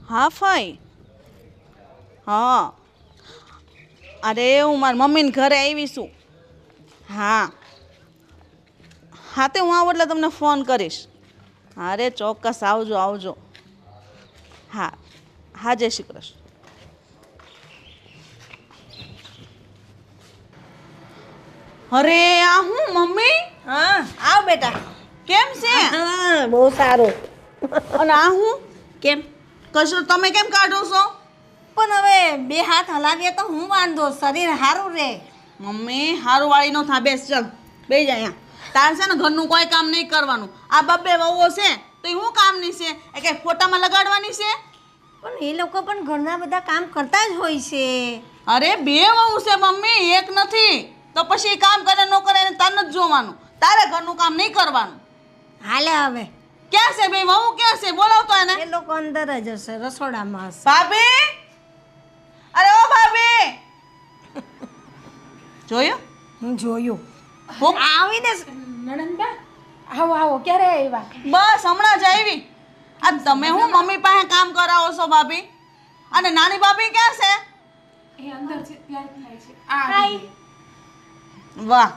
હા ફાઈ. હા અરે હું મારી મમ્મીને ઘરે આવી છું. હા હા તે હું આવું એટલે તમને ફોન કરીશ. અરે ચોક્કસ આવજો આવજો. હા હા જય શ્રી કૃષ્ણ. અરે આ હું મમ્મી હા આવ બેટા. કેમ છે? હા બહુ સારું. અને આ હું કેમ? કશું તમે કેમ કાઢો છો? પણ હવે બે હાથ હલાવીએ તો હું વાંધો, શરીર સારું રહે. મમ્મી હારું વાળી નો થા, બેસ ચાલ બેસી જા અહીંયા. તાર છે ને ઘરનું કોઈ કામ નહીં કરવાનું. આ બબ્બે વહુઓ છે તો એ શું કામની છે? એ કઈ ફોટામાં લગાડવાની છે? પણ એ લોકો પણ ઘરના બધા કામ કરતા જ હોય છે. અરે બે વહુ છે મમ્મી, એક નથી. તો પછી કામ કરે ન કરે એને તાર નથી જોવાનું. તારે ઘરનું કામ નહીં કરવાનું. હાલે હવે ક્યાં છે બે વહુ? ક્યાં છે? બોલાવતો એને. એ લોકો અંદર જ હશે, રસોડામાં હશે. ભાભી, અરે ઓ ભાભી, જોયું? હું જોયું. હું આવીને નણંદબા આવો આવો, ક્યારે આવ્યા? બસ હમણાં જ આવી. આ તમે હું મમ્મી પાસે કામ કરાવો છો ભાભી? અને નાની ભાભી ક્યાં છે? એ અંદર છે, ત્યાં થાય છે. આ આવી ગઈ. વાહ.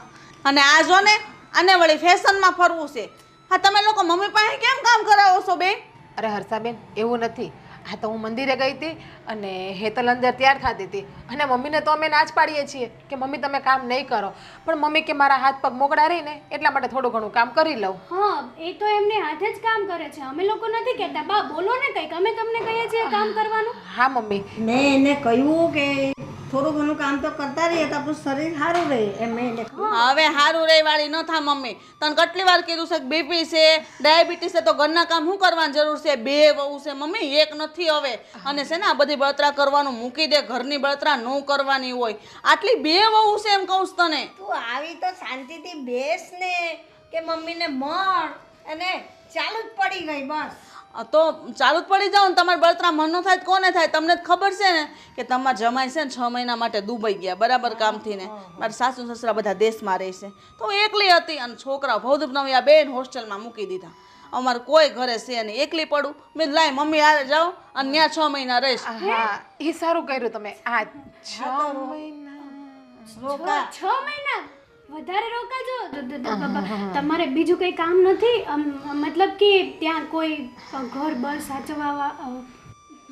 અને આ જો ને, આને વળી ફેશનમાં ફરવું છે. હા તમે લોકો મમ્મી પાસે કેમ કામ કરાવો છો બે? અરે હર્ષાબેન, એવું નથી. હા તો હું મંદિરે ગઈ હતી અને હેતલ અંદર તૈયાર થતી હતી અને મમ્મીને તો અમે ના જ પાડીએ છીએ કે મમ્મી તમે કામ નહીં કરો, પણ મમ્મી કે મારા હાથ પગ મોકળા રહીને એટલા માટે થોડું ઘણું કામ કરી લઉં. હા, એ તો એમને હાથે જ કામ કરે છે. અમે લોકો નથી કહેતા. બા બોલો ને કંઈક, અમે તમને કહીએ છીએ કામ કરવાનું. હા મમ્મી. મેં એને કહ્યું કે થોડું ઘણું કામ તો કરતા રહીએ તો આપણું શરીર સારું રહે. એમ મેં એને કહ્યું. હવે હારું રે વાળી ન થા મમ્મી. તને કેટલી વાર કીધું છે કે બીપી છે, ડાયાબિટીસ છે તો ઘરના કામ શું કરવાની જરૂર છે? બે વહુ છે મમ્મી, એક નથી હવે. અને છે ને આ બધી બળતરા કરવાનું મૂકી દે, ઘરની બળતરા ન કરવાની હોય. આટલી બે વહુ છે એમ કહું છું તને. તું આવી તો શાંતિથી બેસ ને કે મમ્મીને મળ, અને ચાલુ જ પડી ગઈ બસ. તો ચાલુ જ પડી જાવ ને. તમારે બળતરા મન ન થાય તો કોને થાય? તમને જ ખબર છે ને કે તમારા જમાઈ છે ને 6 મહિના માટે દુબઈ ગયા બરાબર કામથી ને. મારા સાસુ સસરા બધા દેશમાં રહે છે તો હું એકલી હતી અને છોકરા ભૌદૂપ નવી આ બેન હોસ્ટેલમાં મૂકી દીધા. અમારે કોઈ ઘરે છે નહીં, એકલી પડું. મેં લાય મમ્મી હારે જાઓ અને ત્યાં 6 મહિના રહીશ. હા એ સારું કર્યું તમે. આ 6 મહિના. રોકા. 6 મહિના વધારે રોકાજો. તમારે બીજું કંઈ કામ નથી? મતલબ કે ત્યાં કોઈ ઘર બર સાચવવા?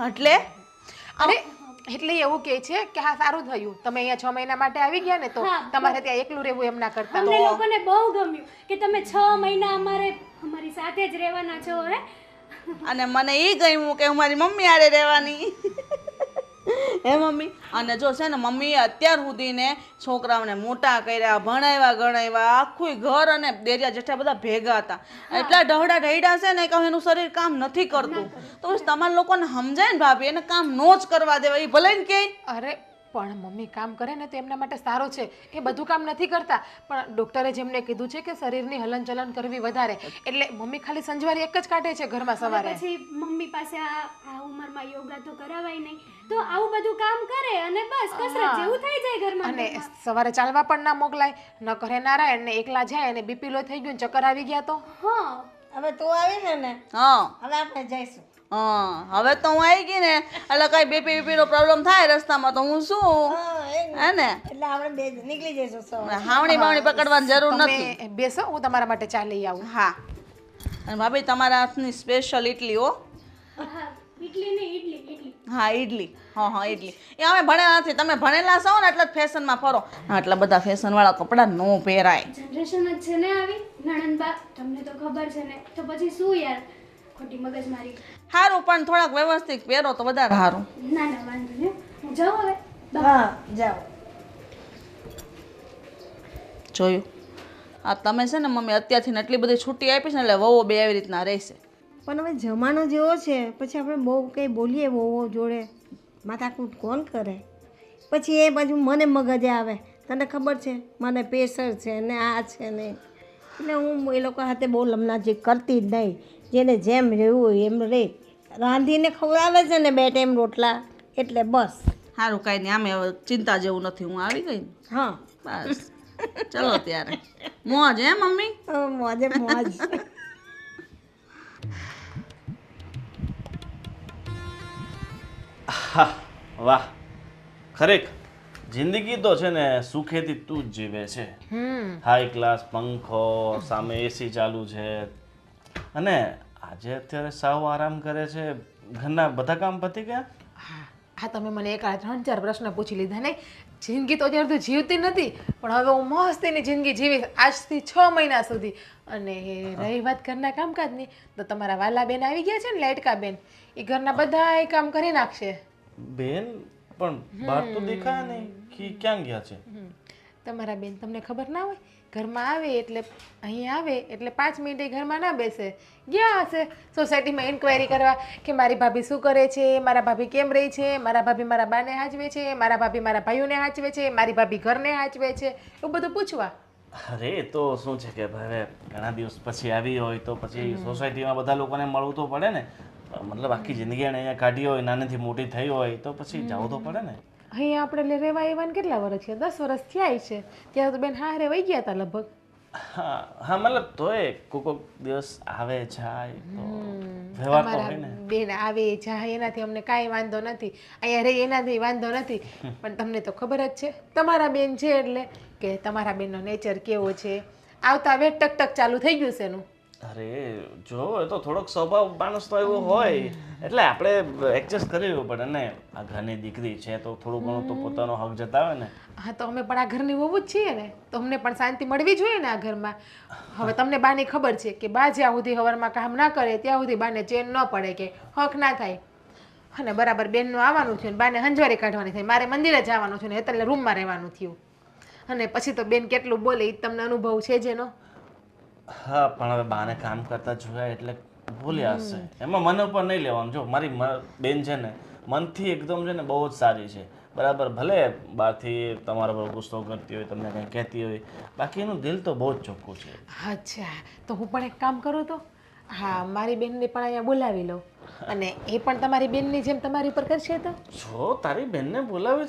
એટલે અરે એટલે એવું કહે છે કે હા સારું થયું તમે અહીંયા 6 મહિના માટે આવી ગયા ને, તો હા, તમારે ત્યાં એકલું રહેવું એમ ના કરતા. અમને લોકોને બહુ ગમ્યું કે તમે 6 મહિના અમારી સાથે જ રહેવાના છો. હે, અને મને એ ગમ્યું કે હું મારી મમ્મી હારે રહેવાની. હે મમ્મી. અને જો છે ને મમ્મીએ અત્યાર સુધીને છોકરાઓને મોટા કર્યા, ભણાવ્યા ગણાવ્યા, આખું ઘર અને દેરિયા જેઠા બધા ભેગા હતા. એટલા ઢહડા ઢૈડા છે ને કે એનું શરીર કામ નથી કરતું. તો પછી તમારા લોકોને સમજાય ને ભાભી, એને કામ નો જ કરવા દેવાય. એ ભલે ને કે અરે પણ મમ્મી કામ કરે ને તો એમના માટે સારું છે. એ બધું કામ નથી કરતા, પણ ડૉક્ટરે જેમને કીધું છે કે શરીરની હલનચલન કરવી વધારે, એટલે મમ્મી ખાલી સંજવારી એક જ કાઢે છે ઘરમાં સવારે. પછી મમ્મી પાસે આ ઉંમરમાં યોગા તો કરાવાય નહીં, તો આવું બધું કામ કરે અને બસ કસરત જેવું થઈ જાય ઘરમાં. અને સવારે ચાલવા પણ ના મોકલાય, ન કરે નારાયણ ને એકલા જાય અને બીપી લો થઈ ગયું ને ચક્કર આવી ગયા તો. હા, હવે તું આવી છે ને, હા હવે આપણે જઈશું. હવે તો હું આવી ગઈ ને એટલે કઈ બીપી નો પ્રોબ્લેમ થાય રસ્તામાં તો હું શું હા, એ જ ને. હે ને એટલે આપણે બે નીકળી જઈશું સવારે. હાવણી બાવણી પકડવાની જરૂર નથી. તમે બેસો, હું તમારા માટે ચા લઈ આવું. હા. અને ભાભી તમારા હાથની સ્પેશિયલ ઇડલી હો. હા, ઇડલી નહીં, ઇડલી. હા ઇડલી. હા ઇડલી. એ અમે ભણેલા નથી. તમે ભણેલા છો ને એટલે જ ફેશનમાં ફરો. આટલા બધા ફેશનવાળા કપડાં નો પહેરાય. જનરેશન જ છે ને આવી. નણંદબા તમને તો ખબર છે ને, તો પછી શું યાર ખોટી મગજમારી. સારું પણ થોડાક વ્યવસ્થિત પહેરો તો વધારે સારું. ના ના વાંધો નહીં, હું જાઉં હવે. હા જાઓ. જોયું આ તમે છે ને મમ્મી અત્યારથી એટલી બધી છૂટી આપી છે ને એટલે વહુ બે આવી રીતના રહેશે. પણ હવે જમાનો જેવો છે, પછી આપણે બહુ કંઈ બોલીએ બહુ જોડે માથાકૂટ કોણ કરે? પછી એ બાજુ મને મગજે આવે. તને ખબર છે મને પ્રેશર છે ને આ છે ને, એટલે હું એ લોકો સાથે બહુ લમણાજી કરતી જ નહીં. જેને જેમ રહેવું હોય એમ રહે. રાંધીને ખવડાવે છે ને 2 ટાઈમ રોટલા, એટલે બસ. સારું કાંઈ નહીં, આમે હવે ચિંતા જેવું નથી. હું આવી ગઈ ને હા બસ. ચલો ત્યારે મોજ હે મમ્મી. મોજે મોજ. હા વાહ ખરેખર જિંદગી તો છે ને સુખેથી તું જ જીવે છે. હાઈ ક્લાસ પંખો સામે એસી ચાલુ છે અને આજે અત્યારે સાવ આરામ કરે છે. ઘરના બધા કામ પતી ગયા? હા તમે મને એક 3-4 પ્રશ્ન પૂછી લીધા ને. જિંદગી તો અત્યારે તો જીવતી નથી, પણ હવે હું મસ્તીની જિંદગી જીવીશ આજથી 6 મહિના સુધી. અને રહી વાત ઘરના કામકાજની, તો તમારા વાલા બેન આવી ગયા છે ને, લાડકા બેન, એ ઘરના બધા કામ કરી નાખશે. બેન પણ બહાર તો દેખાયા નહીં કે ક્યાં ગયા છે? તમારા બેન તમને ખબર ના હોય, ઘરમાં આવે એટલે અહીંયા આવે એટલે 5 મિનિટે ઘરમાં ના બેસે, ગયા હશે સોસાયટીમાં ઇન્ક્વાયરી કરવા કે મારી ભાભી શું કરે છે, મારા ભાભી કેમ રહી છે, મારા ભાભી મારા બાને હાચવે છે, મારા ભાભી મારા ભાઈઓને હાચવે છે, મારી ભાભી ઘરને હાચવે છે, એવું બધું પૂછવા. અરે તો શું છે કે ભાઈ ઘણા દિવસ પછી આવી હોય તો પછી સોસાયટીમાં બધા લોકોને મળવું તો પડે ને. મતલબ આખી જિંદગી એને અહીંયા કાઢી હોય, નાનેથી મોટી થઈ હોય તો પછી જવું તો પડે ને. અહીંયા આપણે રહેવા આવ્યા કેટલા વર્ષ છે? 10 વર્ષ થયા છે. ત્યારે તો બેન હારે વહી ગયા હતા લગભગ. હા હા મતલબ તોય કોક દિવસ આવે જાય તો વ્યવહાર તો હોય ને. બેન આવે જાય એનાથી અમને કાંઈ વાંધો નથી, અહીંયા રહી એનાથી વાંધો નથી. પણ તમને તો ખબર જ છે તમારા બેન છે એટલે કે તમારા બેનનો નેચર કેવો છે. આવતા વેટ ટક ટક ચાલુ થઈ ગયું છે એનું. અરે જો એ તો થોડોક સ્વભાવ માણસ તો એવો હોય એટલે આપણે એડજસ્ટ કરવી પડે ને. આ ઘરની દીકરી છે તો થોડું ઘણું તો પોતાનો હક જતાવે ને. હા તો અમે પણ આ ઘરની વહુ જ છીએ ને, તો અમને પણ શાંતિ મળવી જોઈએ ને આ ઘરમાં. હવે તમને બાની ખબર છે કે બા જ્યાં સુધી હવારમાં કામ ના કરે ત્યાં સુધી બાને ચેન ન પડે કે હક ના થાય. અને બરાબર બેનનું આવવાનું છે ને બાને હંજવારી કાઢવાની થાય, મારે મંદિરે જવાનું છે ને એટલે રૂમમાં રહેવાનું થયું. અને પછી તો બેન કેટલું બોલે એ તમને અનુભવ છે જેનો. હા પણ હવે બાને કામ કરતા જોયા એટલે ભૂલ્યા હશે. એમાં મને ઉપર નહીં લેવાનું. જો મારી બેન છે ને મનથી એકદમ છે ને બહુ જ સારી છે બરાબર. ભલે બહારથી તમારા પર ગુસ્સો કરતી હોય, તમને કંઈ કહેતી હોય, બાકી એનું દિલ તો બહુ જ ચોખ્ખું છે. અચ્છા તો હું પણ એક કામ કરું તો, હા મારી બેનને પણ અહીંયા બોલાવી લઉં અને એ પણ તમારી બેનની જેમ તમારી ઉપર કરશે તો. જો તારી બેનને બોલાવી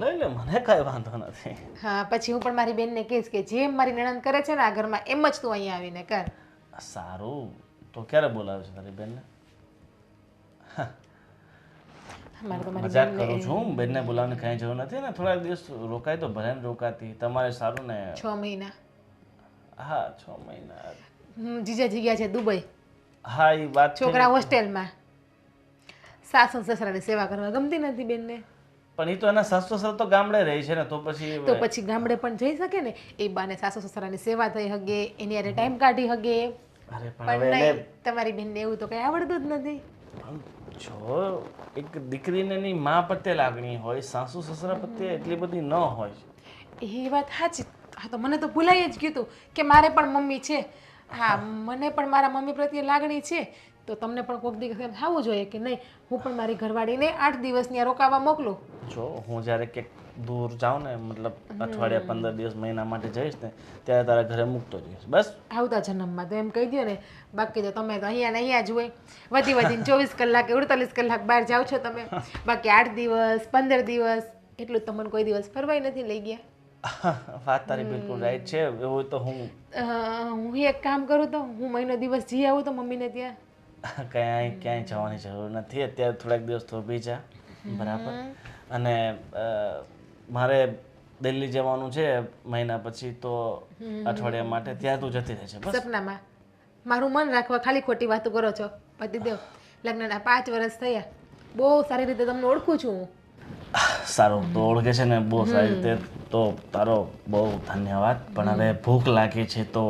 લે, મને કાંઈ વાંધો નથી. હા પછી હું પણ મારી બેનને કહીશ કે જેમ મારી નણંદ કરે છે ને આ ઘરમાં એમ જ તું અહીંયા આવીને કર. સારું તો ક્યારે બોલાવે છે તારી બેનને? મારે તો મારી મજાક કરું છું, બેનને બોલાવવાની કાંઈ જરૂર નથી ને. થોડાક દિવસ રોકાય તો ભલે ને રોકાતી, તમારે સારું ને. 6 મહિના. હા 6 મહિના. જીજાજી ગયા છે દુબઈ, હા એ વાત છે. છોકરા હોસ્ટેલમાં. સાસુ સસરાની સેવા કરવા ગમતી નથી બેનને. પણ એ તો એના સાસુ સસરા તો ગામડે રહે છે ને તો પછી ગામડે પણ જઈ શકે ને, એ બાને સાસુ સસરાની સેવા થઈ હગે, એની હારે ટાઈમ કાઢી હગે. અરે પણ નહીં, તમારી બેનને એવું તો કઈ આવડતું જ નથી. જો એક દીકરીને એની મા પ્રત્યે લાગણી હોય, સાસુ સસરા પ્રત્યે એટલી બધી ન હોય. એ વાત સાચી. હા તો મને તો ભૂલાઈ જ ગયું કે મારે પણ મમ્મી છે. હા મને પણ મારા મમ્મી પ્રત્યે લાગણી છે, તો તમને પણ કોઈક દિવસ એમ થવું જોઈએ કે નહીં હું પણ મારી ઘરવાળીને 8 દિવસ ત્યાં રોકાવા મોકલું. જો હું જ્યારે ક્યાંક દૂર જાઉં ને, મતલબ અઠવાડિયા 15 દિવસ મહિના માટે જઈશ ને ત્યારે તારા ઘરે મૂકતો જઈશ બસ. આવતા જન્મમાં તો એમ કહી દો ને, બાકી તો તમે તો અહીંયા ને અહીંયા જ હોય. વધીને 24 કલાક 48 કલાક બહાર જાઓ છો તમે, બાકી 8 દિવસ 15 દિવસ એટલું તમને કોઈ દિવસ ફરવાય નથી લઈ ગયા. વાત તારી બિલકુલ રાઈટ છે. એવું તો હું એક કામ કરું તો હું મહિનો દિવસ જઈ આવું તો મમ્મીને ત્યાં. ક્યાંય જવાની જરૂર નથી અત્યારે. થોડાક દિવસ તો બી જા બરાબર. અને મારે દિલ્હી જવાનું છે મહિના પછી, તો અઠવાડિયા માટે ત્યાં તું જતી રહેશે બસ. સપનામાં મારું મન રાખવા ખાલી ખોટી વાતો કરો છો. પતિદેવ લગ્નના 5 વર્ષ થયા, બહુ સારી રીતે તમને ઓળખું છું હું. સારું તો ઓળખે છે ને બહુ સારી રીતે, તો તારો બહુ ધન્યવાદ. પણ હવે ભૂખ લાગી છે તો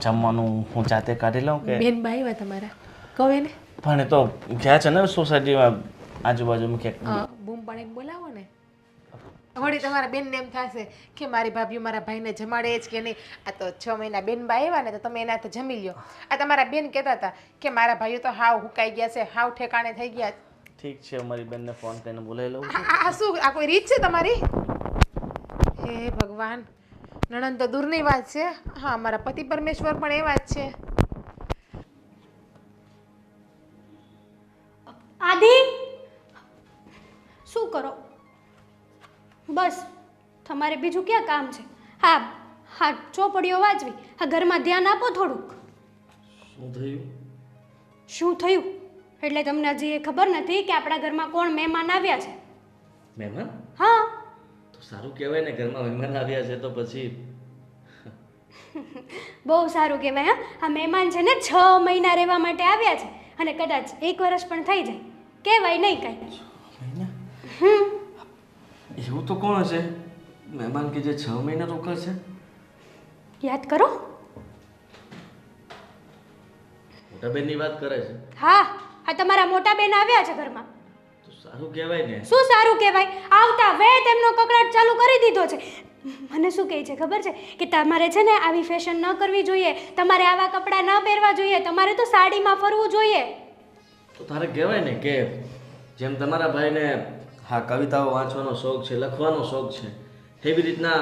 જમવાનું હું જાતે કાઢી લઉં કે? બેન બાઈ આવ્યા તમારા કહે ને. પણ એ તો ગયા છે ને સોસાયટીમાં આજુબાજુમાં ક્યાંક. બૂમ પાડીને બોલાવો ને. વળી તમારા બેનને એમ થશે કે મારી ભાભી મારા ભાઈને જમાડે જ કે નહીં. આ તો 6 મહિના બેન બા આવ્યા ને તો તમે એના હાથે જમી લ્યો. આ તમારા બેન કહેતા હતા કે મારા ભાઈઓ તો હાવ હુકાઈ ગયા છે, હાવ ઠેકાણે થઈ ગયા. ઠીક છે, મારી બેનને ફોન કરીને બોલાવી લઉં. આ શું, આ કોઈ રીત છે તમારી? હે ભગવાન, નણંદ તો દૂરની વાત છે, હા મારા પતિ પરમેશ્વર પણ એ વાત છે. આદિ શું કરો? બસ તમારે બીજું ક્યાં કામ છે? હા હા ચોપડીઓ વાંચવી, હા ઘરમાં ધ્યાન આપો થોડુંક. શું થયું? શું થયું? એટલે તમને હજી એ ખબર નથી કે આપણા ઘરમાં કોણ મહેમાન આવ્યા છે. મહેમાન હા, તો સારું કહેવાય ને, ઘરમાં મહેમાન આવ્યા છે તો પછી બહુ સારું કહેવાય. હા, આ મહેમાન છે ને 6 મહિના રહેવા માટે આવ્યા છે અને કદાચ 1 વર્ષ પણ થઈ જાય, કહેવાય નહીં કાંઈ. એવું તો કોણ હશે મહેમાન કે જે 6 મહિના રોકાશે? યાદ કરો. મોટા બેનની વાત કરે છે? હા, આ તમારા મોટા બેન આવ્યા છે ઘરમાં. તો સારું કહેવાય ને. શું સારું કહેવાય? આવતા વે તેમનો કકડાટ ચાલુ કરી દીધો છે. મને શું કહે છે ખબર છે કે તમારે છે ને આવી ફેશન ન કરવી જોઈએ, તમારે આવા કપડાં ન પહેરવા જોઈએ, તમારે તો સાડીમાં ફરવું જોઈએ. તો તારે કહેવાય ને કે જેમ તમારા ભાઈને હા કવિતાઓ વાંચવાનો શોખ છે, લખવાનો શોખ છે, એવી રીતના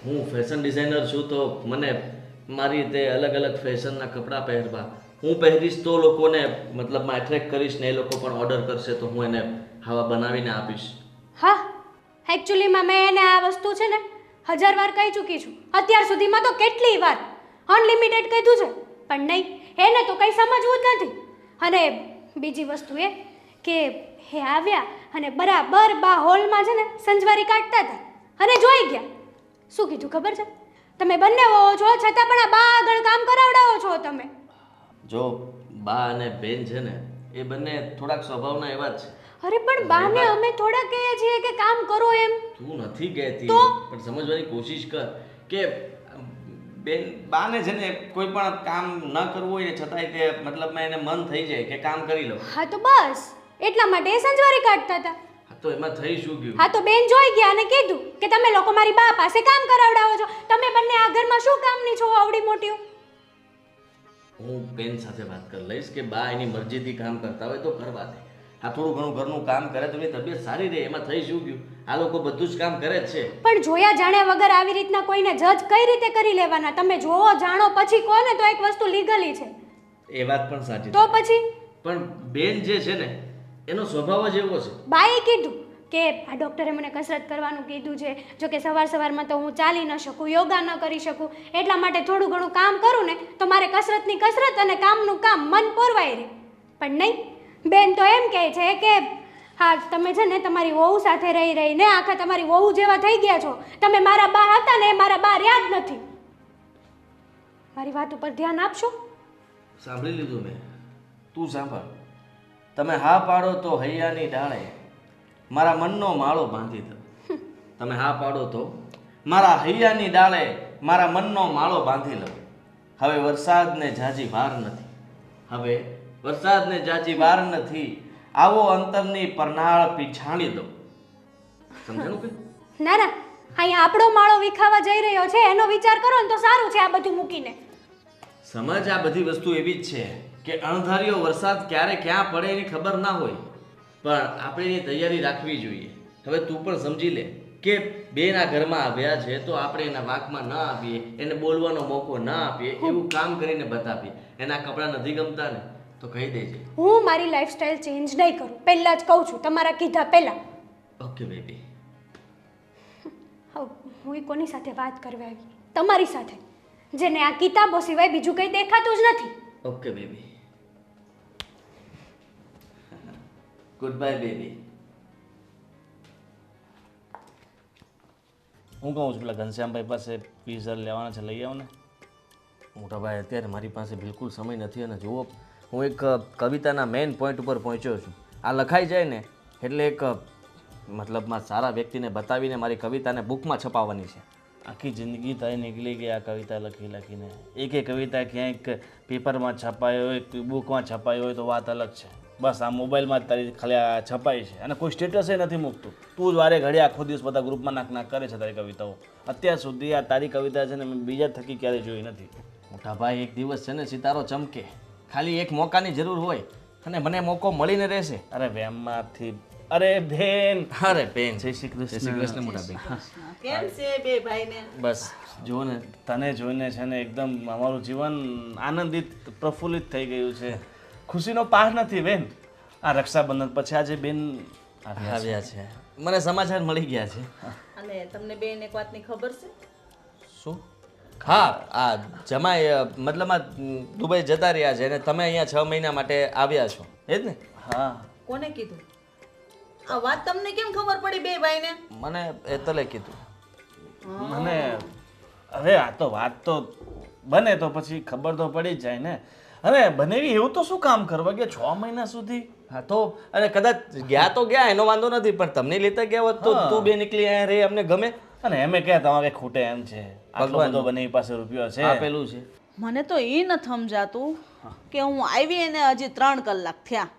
હું ફેશન ડિઝાઇનર છું તો મને મારી રીતે અલગ અલગ ફેશનના કપડાં પહેરવા, હું પહેરીશ તો લોકોને મતલબમાં એટ્રેક્ટ કરીશ ને એ લોકો પણ ઓર્ડર કરશે તો હું એને આવા બનાવીને આપીશ. હા, એકચ્યુઅલીમાં મેં એને આ વસ્તુ છે ને 1000 વાર કહી ચૂકી છું. અત્યાર સુધીમાં તો કેટલી વાર અનલિમિટેડ કીધું છે, પણ નહીં, એને તો કંઈ સમજવું જ નથી. અને બીજી વસ્તુ એ કે હે આવ્યા અને બરાબર બા હોલમાં છે ને સંજવારી કાઢતા હતા અને જોઈ ગયા. શું કીધું ખબર છે? તમે બંને હોવો છો છતાં પણ આ બા આગળ કામ કરાવડાવો છો તમે. જો બા અને બેન છે ને એ બંને થોડાક સ્વભાવના એવા જ છે. અરે પણ બાને અમે થોડા કહીએ છીએ કે કામ કરો એમ. તું નથી કહેતી તો? પણ સમજવાની કોશિશ કર કે બેન બાને છે ને કોઈ પણ કામ ન કરવું હોય ને છતાંય તે મતલબમાં એને મન થઈ જાય કે કામ કરી લો. હા તો બસ એટલા માટે એ સંજવારી કાઢતા હતા. હા તો એમાં થઈ શું ગયું? હા તો બેન જોઈ ગયા અને કીધું કે તમે લોકો મારી બા પાસે કામ કરાવડાવો છો, તમે બંને આ ઘરમાં શું કામની છો આવડી મોટી? હું બેન સાથે વાત કરી લઈશ કે બા એની મરજીથી કામ કરતા હોય તો કરવા દે. આ થોડું ઘણું ઘરનું કામ કરે તો એની તબિયત સારી રહે, એમાં થઈ શું ગયું? આ લોકો બધું જ કામ કરે જ છે. પણ જોયા જાણ્યા વગર આવી રીતના કોઈને જજ કઈ રીતે કરી લેવાના? તમે જોવો જાણો પછી કોને તો એક વસ્તુ લીગલી છે. એ વાત પણ સાચી તો પછી પણ બેન જે છે ને એનો સ્વભાવ જ એવો છે. બાએ કીધું કે આ ડૉક્ટરે મને કસરત કરવાનું કીધું છે, જો કે સવારમાં તો હું ચાલી ન શકું, યોગા ન કરી શકું, એટલા માટે થોડું ઘણું કામ કરું ને તો મારે કસરતની કસરત અને કામનું કામ મન પોરવાય રહે. પણ નહીં, બેન તો એમ કહે છે કે હા તમે છે ને તમારી વહુ સાથે રહી રહીને આખા તમારી વહુ જેવા થઈ ગયા છો, તમે મારા બા હતા ને એ મારા બા રહ્યા જ નથી. મારી વાત ઉપર ધ્યાન આપશો? સાંભળી લીધું મેં. તું સાંભળ. તમે હા પાડો તો હૈયાની ડાળે મારા મનનો માળો બાંધી દો. તમે હા પાડો તો મારા હૈયાની ડાળે મારા મનનો માળો બાંધી લો. હવે વરસાદને જાજી વાર નથી, હવે વરસાદને જાજી વાર નથી, આવો અંતરની પરનાળ પીછાણી દો. સમજાણું કે? ના ના, અહીંયા આપણો માળો વિખાવા જઈ રહ્યો છે એનો વિચાર કરો ને તો સારું છે. આ બધું મૂકીને સમજ, આ બધી વસ્તુ એવી જ છે કે અણધાર્યો વરસાદ ક્યારે ક્યાં પડે એની ખબર ના હોય, પણ આપણે એની તૈયારી રાખવી જોઈએ. હવે તું પણ સમજી લે કે બેન આ ઘરમાં આવ્યા છે તો આપણે એના વાંકમાં ન આવીએ, એને બોલવાનો મોકો ના આપીએ, એવું કામ કરીને બતાવીએ. એના કપડાં નથી ગમતા ને તો કહી દેજે. હું મારી લાઈફસ્ટાઈલ ચેન્જ નહીં કરું, પહેલાં જ કહું છું, તમારા કીધા પહેલાં. Okay baby. હવે હું કોની સાથે વાત કરવા આવી? તમારી સાથે, જેને આ કિતાબો સિવાય બીજું કંઈ દેખાતું જ નથી. Okay baby. Good bye baby. હું કહું છું પેલા ઘનશ્યામભાઈ પાસે પીઝર લેવાના છે, લઈ આવો ને. મોટા ભાઈ અત્યારે મારી પાસે બિલકુલ સમય નથી અને જુઓ હું એક કવિતાના મેઇન પોઈન્ટ ઉપર પહોંચ્યો છું. આ લખાઈ જાય ને એટલે એક મતલબમાં સારા વ્યક્તિને બતાવીને મારી કવિતાને બુકમાં છપાવવાની છે. આખી જિંદગી થઈ નીકળી ગઈ આ કવિતા લખી લખીને. એક કવિતા ક્યાંક પેપરમાં છપાઈ હોય, બુકમાં છપાઈ હોય તો વાત અલગ છે. બસ આ મોબાઈલમાં જ તારી ખાલી આ છપાઈ છે અને કોઈ સ્ટેટસે નથી મૂકતું. તું જ વારે ઘડી આખો દિવસ બધા ગ્રુપમાં નાખ કરે છે તારી કવિતાઓ. અત્યાર સુધી આ તારી કવિતા છે ને મેં બીજા થકી ક્યારેય જોઈ નથી. મોટા ભાઈ, એક દિવસ છે ને સિતારો ચમકે, ખાલી એક મોકાની જરૂર હોય અને મને મોકો મળીને રહેશે. અરે વેમમાંથી અરે બેન, અરે બેન, જય શ્રી કૃષ્ણ. જય શ્રી કૃષ્ણ મોટા ભાઈ. કેમ છે બે ભાઈને? બસ જો ને તને જોઈને છે ને એકદમ અમારું જીવન આનંદિત પ્રફુલ્લિત થઈ ગયું છે. ખુશીનો પાર નથી બેન. આ રક્ષાબંધન પછી આજે બેન આવ્યા છે, મને સમાચાર મળી ગયા છે. અને તમને બેન એક વાતની ખબર છે? શું? હા, આ જમાઈ મતલબ દુબઈ જતા રહ્યા છે અને તમે અહીંયા 6 મહિના માટે આવ્યા છો, એ જ ને? હા કોને કીધું આ વાત? તમને કેમ ખબર પડી બે ભાઈને? મને હેતલે કીધું. મને હવે આ તો વાત તો બને તો પછી ખબર તો પડી જ જાય ને. અને બનેવી એવું તો શું કામ કરવા ગયા 6 મહિના સુધી? હા તો અને કદાચ ગયા તો ગયા એનો વાંધો નથી, પણ તમને લેતા ગયા હોત તો તું બે નીકળી અહીંયા રે અમને ગમે. અને એમે ક્યાં તમારે ખૂટે એમ છે? આટલો બધો બનેવી પાસે રૂપિયો છે. આપેલું છે. મને તો એ ન સમજાતું કે હું આવી એને હજી 3 કલાક થયા,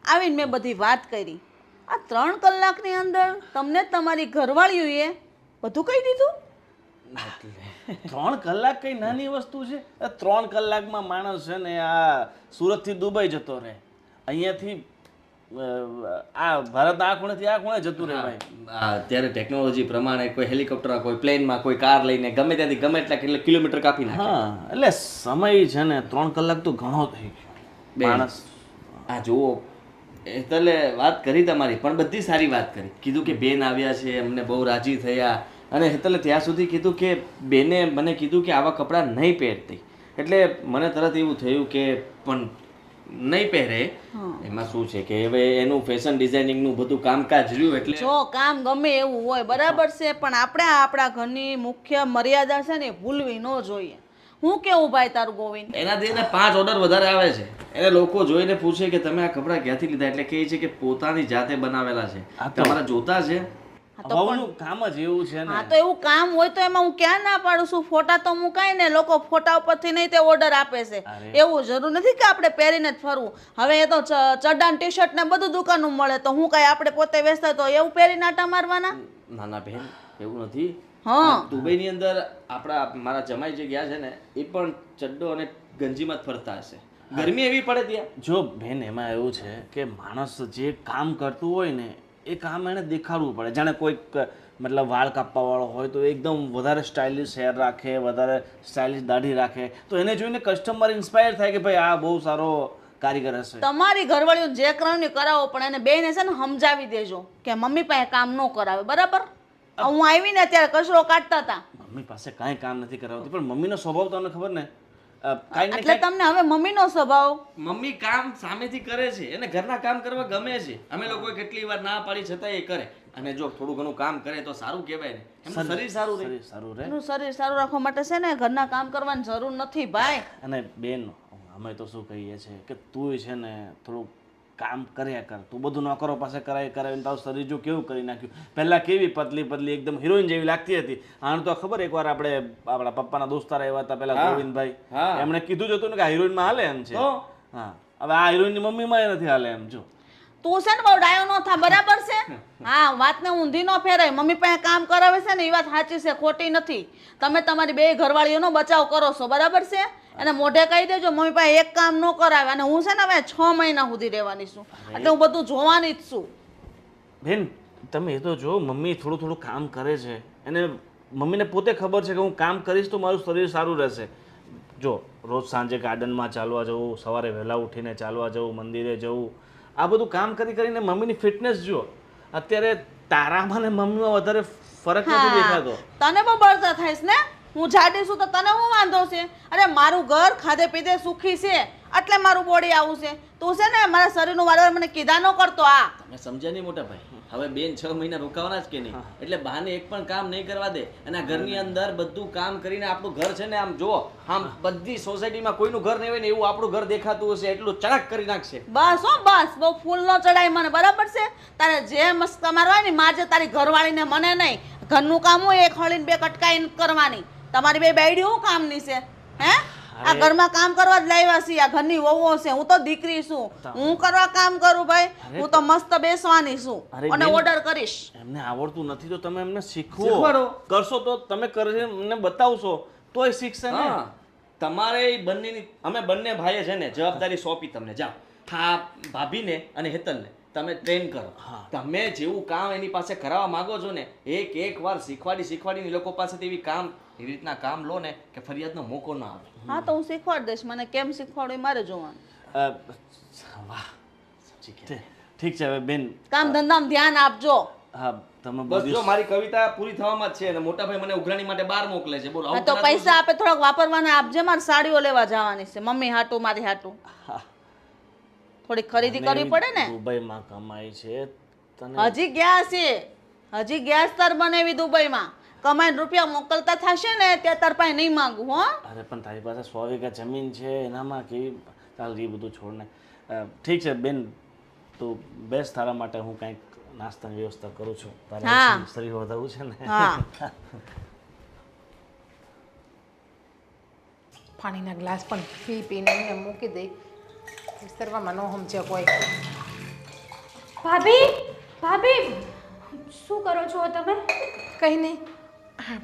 આવીને મેં બધી વાત કરી. આ 3 કલાકની અંદર તમને તમારી ઘરવાળીઓએ બધું કહી દીધું? 3 કલાક કઈ નાની વસ્તુ છે? 3 કલાકમાં માણસ છે ને આ સુરતથી દુબઈ જતો રહે, અહીંયાથી આ ભારતના આ ખૂણેથી આ ખૂણે જતું રહે ભાઈ. અત્યારે ટેકનોલોજી પ્રમાણે કોઈ હેલિકોપ્ટર, કોઈ પ્લેનમાં, કોઈ કાર લઈને ગમે ત્યાંથી ગમે એટલા કિલોમીટર કાપી નાખે. હા એટલે સમય છે ને 3 કલાક તો ઘણો થઈ ગયો માણસ. આ જુઓ હેતલે વાત કરી તમારી, પણ બધી સારી વાત કરી. કીધું કે બેન આવ્યા છે, અમને બહુ રાજી થયા. અને હેતલે ત્યાં સુધી કીધું કે બેને મને કીધું કે આવા કપડાં નહીં પહેરતી, એટલે મને તરત એવું થયું કે પણ નહીં પહેરે. એમાં શું છે કે હવે એનું ફેશન ડિઝાઇનિંગનું બધું કામકાજ રહ્યું એટલે જો કામ ગમે એવું હોય બરાબર છે, પણ આપણે આપણા ઘરની મુખ્ય મર્યાદા છે ને એ ભૂલવી ન જોઈએ. હું કેવું ભાઈ તારું ગોવિંદ? એનાથી એને 5 ઓર્ડર વધારે આવે છે. એને લોકો જોઈને પૂછે કે તમે આ કપડાં ક્યાંથી લીધા, એટલે કહે છે કે પોતાની જાતે બનાવેલા છે. તમારા જોતા છે. વહુનું કામ જ એવું છે ને. હા તો એવું કામ હોય તો એમાં હું ક્યાં ના પાડું છું? ફોટા તો મુકાય ને, લોકો ફોટા ઉપરથી નહીં તે ઓર્ડર આપે છે. એવું જરૂર નથી કે આપણે પહેરીને જ ફરવું. હવે એ તો ચડ્ડાન ટી શર્ટ ને બધું દુકાનનું મળે, તો હું કાંઈ આપણે પોતે વેચતા તો એવું પહેરીને આટા મારવાના? નાના બહેન એવું નથી. હા દુબઈની અંદર આપણા મારા જમાઈ જે ગયા છે ને એ પણ ચડ્ડો અને ગંજીમાં જ ફરતા હશે. ગરમી એવી પડે ત્યાં. જો બેન એમાં એવું છે કે માણસ જે કામ કરતું હોય ને એ કામ એને દેખાડવું પડે. જાણે કોઈક મતલબ વાળ કાપવા વાળો હોય તો એકદમ વધારે સ્ટાઇલિશ હેર રાખે, વધારે સ્ટાઇલિશ દાઢી રાખે, તો એને જોઈને કસ્ટમર ઇન્સ્પાયર થાય કે ભાઈ આ બહુ સારો કારીગર હશે. તમારી ઘરવાળીઓ જે કરવાની કરાવો, પણ એને બેને છે ને સમજાવી દેજો કે મમ્મી પાસે કામ ન કરાવે, બરાબર? હું આવીને અત્યારે કચરો કાઢતા હતા. મમ્મી પાસે કાંઈ કામ નથી કરાવતી, પણ મમ્મીનો સ્વભાવ તમને ખબર ને કાંઈ ને એટલે તમને હવે મમ્મીનો સ્વભાવ? મમ્મી કામ સામેથી કરે છે, એને ઘરના કામ કરવા ગમે છે. અમે લોકોએ કેટલી વાર ના પાડી છતાં એ કરે. અને જો થોડું ઘણું કામ કરે તો સારું કહેવાય ને, એમનું શરીર સારું રહે. સારું રહે. એનું શરીર સારું રાખવા માટે છે ને ઘરના કામ કરવાની જરૂર નથી ભાઈ. અને બેન અમે તો શું કહીએ છીએ કે તું છે ને થોડું કામ કર્યા કર. તું બધું નોકરો પાસે કરાવીને તારું શરીર જો કેવું કરી નાખ્યું. પહેલા કેવી પતલી પતલી એકદમ હિરોઈન જેવી લાગતી હતી. આને તો ખબર એકવાર આપણે આપણા પપ્પાના દોસ્તાર આવ્યા હતા પેલા ગોવિંદભાઈ, એમણે કીધું જ હતું ને કે આ હિરોઈનમાં હાલે એમ છે. હા હવે આ હિરોઈનની મમ્મીમાં નથી હાલે એમ. જો તું છે ને બહુ ડાયો નો થા, બરાબર છે? હા વાતને ઊંધી ન ફેરાય. મમ્મી પાસે કામ કરાવે છે ને એ વાત સાચી છે, ખોટી નથી. તમે તમારી બે ઘરવાળીઓનો બચાવ કરો છો, બરાબર છે? અને મોઢે કહી દેજો મમ્મી પાસે એક કામ ન કરાવે. અને હું છે ને હવે 6 મહિના સુધી રહેવાની છું, એટલે હું બધું જોવાની જ છું. બેન તમે એ તો જો મમ્મી થોડું થોડું કામ કરે છે, અને મમ્મીને પોતે ખબર છે કે હું કામ કરીશ તો મારું શરીર સારું રહેશે. જો રોજ સાંજે ગાર્ડનમાં ચાલવા જવું, સવારે વહેલા ઉઠીને ચાલવા જવું, મંદિરે જવું, આ બધું કામ કરીને મમ્મીની ફિટનેસ જો. અત્યારે તારામાં ને મમ્મીમાં વધારે ફરક નથી દેખાતો. તને પણ બળતરા થાય છે ને? હું જાડી છું તો તને શું વાંધો છે? અરે મારું ઘર ખાધે પીધે સુખી છે એટલે મારું બોડી આવું છે. તું છે ને મારા શરીરનું વારવાર મને કીધા ન કરતો. આ તમે સમજ્યા નહીં મોટા ભાઈ. હવે બેન 6 મહિના રોકાવાના જ કે નહીં, એટલે બહાને એક પણ કામ નહીં કરવા દે. અને આ ઘરની અંદર બધું કામ કરીને આપણું ઘર છે ને આમ જુઓ, આમ બધી સોસાયટીમાં કોઈનું ઘર નહીં હોય ને એવું આપણું ઘર દેખાતું હશે એટલું ચળક કરી નાખશે. બસ હો બસ, બહુ ફૂલ નો ચડાય મને, બરાબર છે? તારે જે મસ્ત તમારે હોય ને માજે તારી ઘરવાળીને, મને નહીં. ઘરનું કામ હોય એક હળીને બે કટકાઈ કરવાની. તમારી બે બાયડી હું કામની છે? હે આ ઘરમાં કામ કરવા જ લાવ્યા છીએ. આ ઘરની વહુઓ છે, હું તો દીકરી છું. હું કરવા કામ કરું ભાઈ? હું તો મસ્ત બેસવાની છું અને ઓર્ડર કરીશ. એમને આવડતું નથી તો તમે એમને શીખવાડો. કરશો તો તમે કરીને બતાવશો તોય શીખશે ને. તમારે બંનેની અમે બંને ભાઈએ છે ને જવાબદારી સોંપી તમને. જાઓ હા ભાભીને અને હેતલને તમે ટ્રેન કરો. તમે જેવું કામ એની પાસે કરાવવા માંગો છો ને એક વાર શીખવાડીને એ લોકો પાસેથી એવી રીતના કામ લો ને કે ફરિયાદનો મોકો ના આવે. હા તો હું શીખવાડી દઈશ. મને કેમ શીખવાડું એ મારે જોવાનું. વાહ ઠીક છે હવે બેન કામ ધંધામાં ધ્યાન આપજો. હા તમે બસ જો મારી કવિતા પૂરી થવામાં જ છે અને મોટા ભાઈ મને ઉઘરાણી માટે બહાર મોકલે છે. બોલો હા તો પૈસા આપે થોડાક વાપરવાના આપજે. મારે સાડીઓ લેવા જવાની છે મમ્મી હાટું, મારી હાટું. થોડી ખરીદી કરવી પડે ને. દુબઈમાં કમાય છે તને. હજી ગયા છે, હજી ગેસ તાર બનાવી દુબઈમાં. કમાઈને રૂપિયા મોકલતા થશે ને ત્યાં તાર પાસે નહીં માંગુ હો. અરે પણ તારી પાસે 100 વીઘા જમીન છે, એનામાં કેવી ચાલ એ બધું છોડને. ઠીક છે બેન, તું બેસ, તારા માટે હું કંઈક નાસ્તાની વ્યવસ્થા કરું છું. તારે હા. શરીર વધારવું છે ને. હા. પાણીના ગ્લાસ પણ પી પીને એમને મૂકી દઈ. વિસ્તારમાં ન સમજે કોઈ. ભાભી ભાભી શું કરો છો તમે? કંઈ નહીં, હા,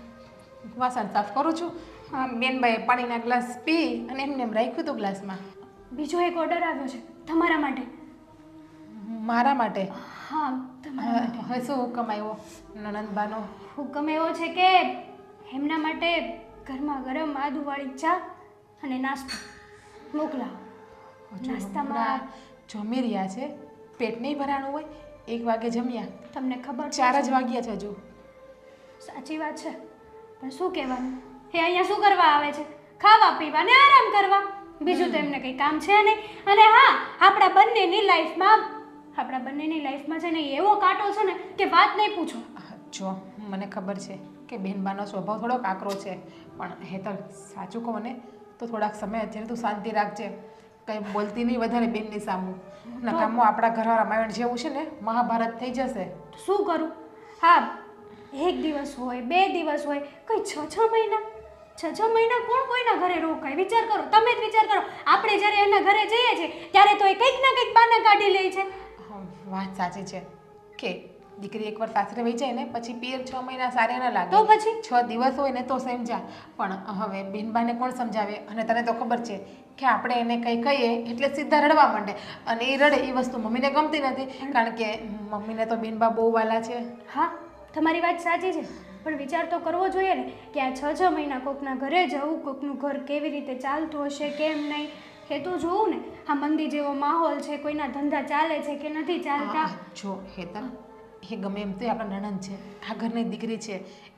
વાસણ સાફ કરું છું. હા, બેનભાઈએ પાણીના ગ્લાસ પી અને એમને એમ રાખ્યું હતું ગ્લાસમાં. બીજો એક ઓર્ડર આવ્યો છે તમારા માટે. મારા માટે? હા, તમારા માટે. હવે શું હુકમ આવ્યો નણંદબાનો? હુકમ એવો છે કે એમના માટે ગરમા ગરમ આદુવાળી ચા અને નાસ્તો મોકલાવો. નાસ્તામાં જમી રહ્યા છે, પેટ નહીં ભરાણું હોય. 1 વાગે જમ્યા, તમને ખબર છે 4 જ વાગ્યા છે હજુ. સાચી વાત છે, પણ શું કહેવાનું, એ અહીંયા શું કરવા આવે છે? ખાવા પીવા ને આરામ કરવા, બીજું તો એમને કંઈ કામ છે નહીં. અને હા, આપણા બંનેની લાઈફમાં છે ને એવો કાંટો છે ને કે વાત નહીં પૂછો. જો મને ખબર છે કે બેનબાનો સ્વભાવ થોડોક આકરો છે, પણ હેતલ સાચું કહું ને તો થોડાક સમય અત્યારે તું શાંતિ રાખજે. કંઈ બોલતી નહીં વધારે બેનની સામું. નકામું આપણા ઘરવાળા માવણ જેવું છે ને મહાભારત થઈ જશે. તો શું કરું? હા, 1 દિવસ હોય 2 દિવસ હોય, કઈ 6 મહિના 6 મહિના કોણ કોઈના ઘરે રોકાય? વિચાર કરો, તમે જ વિચાર કરો. આપણે જ્યારે એના ઘરે જઈએ છીએ ત્યારે તો એ કંઈક ના કંઈક બાના કાઢી લે છે. વાત સાચી છે કે દીકરી એકવાર સાસરે વહી જાય ને પછી પિયર 6 મહિના સારે ન લાગે. તો પછી 6 દિવસ હોય ને તો સમજા. પણ હવે બેનબાને કોણ સમજાવે? અને તને તો ખબર છે કે આપણે એને કંઈ કહીએ એટલે સીધા રડવા માંડે, અને એ રડે એ વસ્તુ મમ્મીને ગમતી નથી, કારણ કે મમ્મીને તો બેનબા બહુ વાલા છે. હા, તમારી વાત સાચી છે, પણ વિચાર તો કરવો જોઈએ ને કે આ 6 મહિના કોકના ઘરે જવું, કોકનું ઘર કેવી રીતે ચાલતું હશે કેમ નહીં એ તો જોવું ને. આ મંદી જેવો માહોલ છે, કોઈના ધંધા ચાલે છે કે નથી ચાલતા. જો હેતલ, એ ગમે એમ તો આપણા નણંદ છે, આ ઘરની દીકરી છે,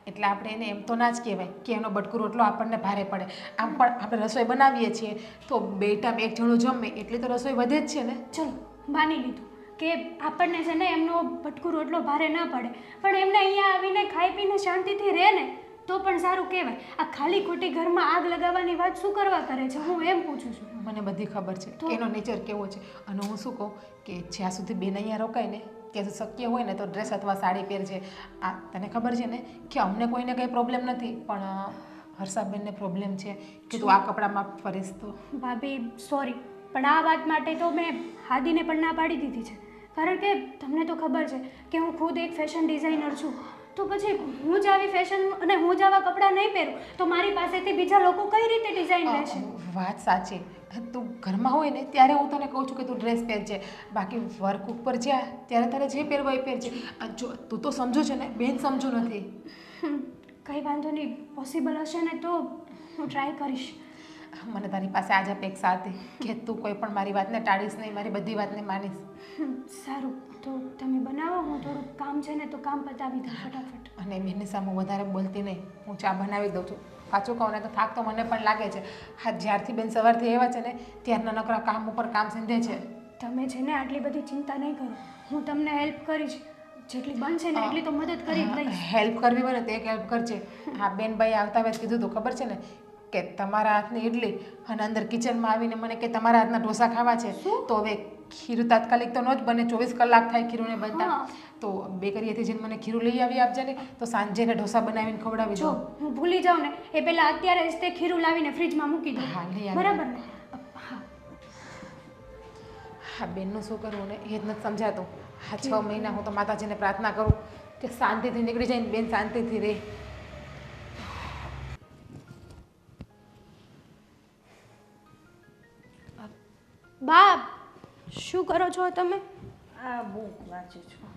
એટલે આપણે એને એમ તો ના જ કહેવાય કે એનો બટકું રોટલો આપણને ભારે પડે. આમ પણ આપણે રસોઈ બનાવીએ છીએ તો 2 ટાઈમ એક જણું જમે એટલે તો રસોઈ વધે જ છે ને. ચલો માની લીધું કે આપણને છે ને એમનો ભટકું રોટલો ભારે ના પડે, પણ એમને અહીંયા આવીને ખાઈ પીને શાંતિથી રહે ને તો પણ સારું કહેવાય. આ ખાલી ખોટી ઘરમાં આગ લગાવવાની વાત શું કરવા કરે છે, હું એમ પૂછું છું. મને બધી ખબર છે કે એનો નેચર કેવો છે, અને હું શું કહું કે જ્યાં સુધી બેન અહીંયા રોકાય ને ત્યાં શક્ય હોય ને તો ડ્રેસ અથવા સાડી પહેરજે. આ તને ખબર છે ને કે અમને કોઈને કંઈ પ્રોબ્લેમ નથી, પણ હર્ષાબેનને પ્રોબ્લેમ છે કે તું આ કપડામાં ફરીશ તો. ભાભી સોરી, પણ આ વાત માટે તો મેં હાદીને પણ ના પાડી દીધી છે, કારણ કે તમને તો ખબર છે કે હું ખુદ એક ફેશન ડિઝાઇનર છું. તો પછી હું જ આવી ફેશન અને હું જ આવા કપડાં નહીં પહેરું તો મારી પાસેથી બીજા લોકો કઈ રીતે ડિઝાઇન લેશે? વાત સાચી. તું ઘરમાં હોય ને ત્યારે હું તને કહું છું કે તું ડ્રેસ પહેરજે, બાકી વર્ક ઉપર જા ત્યારે તારે જે પહેરવા એ પહેરજે. જો તું તો સમજો છે ને, બેન સમજો નથી. કંઈ વાંધો નહીં, પોસિબલ હશે ને તો હું ટ્રાય કરીશ. મને તારી પાસે આજ અપેક્ષા હતી કે તું કોઈ પણ મારી વાતને ટાળીશ નહીં, મારી બધી વાતને માનીશ. સારું, તો તમે બનાવો, હું થોડુંક કામ છે ને તો કામ પતાવી દઉં ફટાફટ. અને બેનની સામે વધારે બોલતી નહીં, હું ચા બનાવી દઉં છું. સાચું કહું ને તો થાક તો મને પણ લાગે છે. હા, જ્યારથી બેન સવારથી આવ્યા છે ને ત્યારના નકરા કામ ઉપર કામ સિંધે છે. તમે છે ને આટલી બધી ચિંતા નહીં કરો, હું તમને હેલ્પ કરીશ, જેટલી બનશે ને એટલી તો મદદ કરી જ લઈશ. હેલ્પ કરવી હોય ને તો એક હેલ્પ કરજે. હા, બેનભાઈ આવતા વેત કીધું હતું ખબર છે ને કે તમારા હાથની ઇડલી, અને અંદર કિચનમાં આવીને મને કે તમારા હાથના ઢોસા ખાવા છે. તો હવે ખીરું તાત્કાલિક તો ન જ બને, 24 કલાક થાય ખીરુંને બનતા. તો બેકરીએથી જઈને મને ખીરું લઈ આવી આપજે ને, તો સાંજે ને ઢોસા બનાવીને ખવડાવી જો દો. હું ભૂલી જાઉં ને એ પહેલાં અત્યારે જ તે ખીરું લાવીને ફ્રીજમાં મૂકી દો. હા, લઈ આવી. બરાબર ને? હા, બેનનું શું કરવું ને એ જ નથી સમજાતું. હા, 6 મહિના હું તો માતાજીને પ્રાર્થના કરું કે શાંતિથી નીકળી જાય ને બેન શાંતિથી રહે. બા, શું કરો છો તમે? આ બુક વાંચું છું.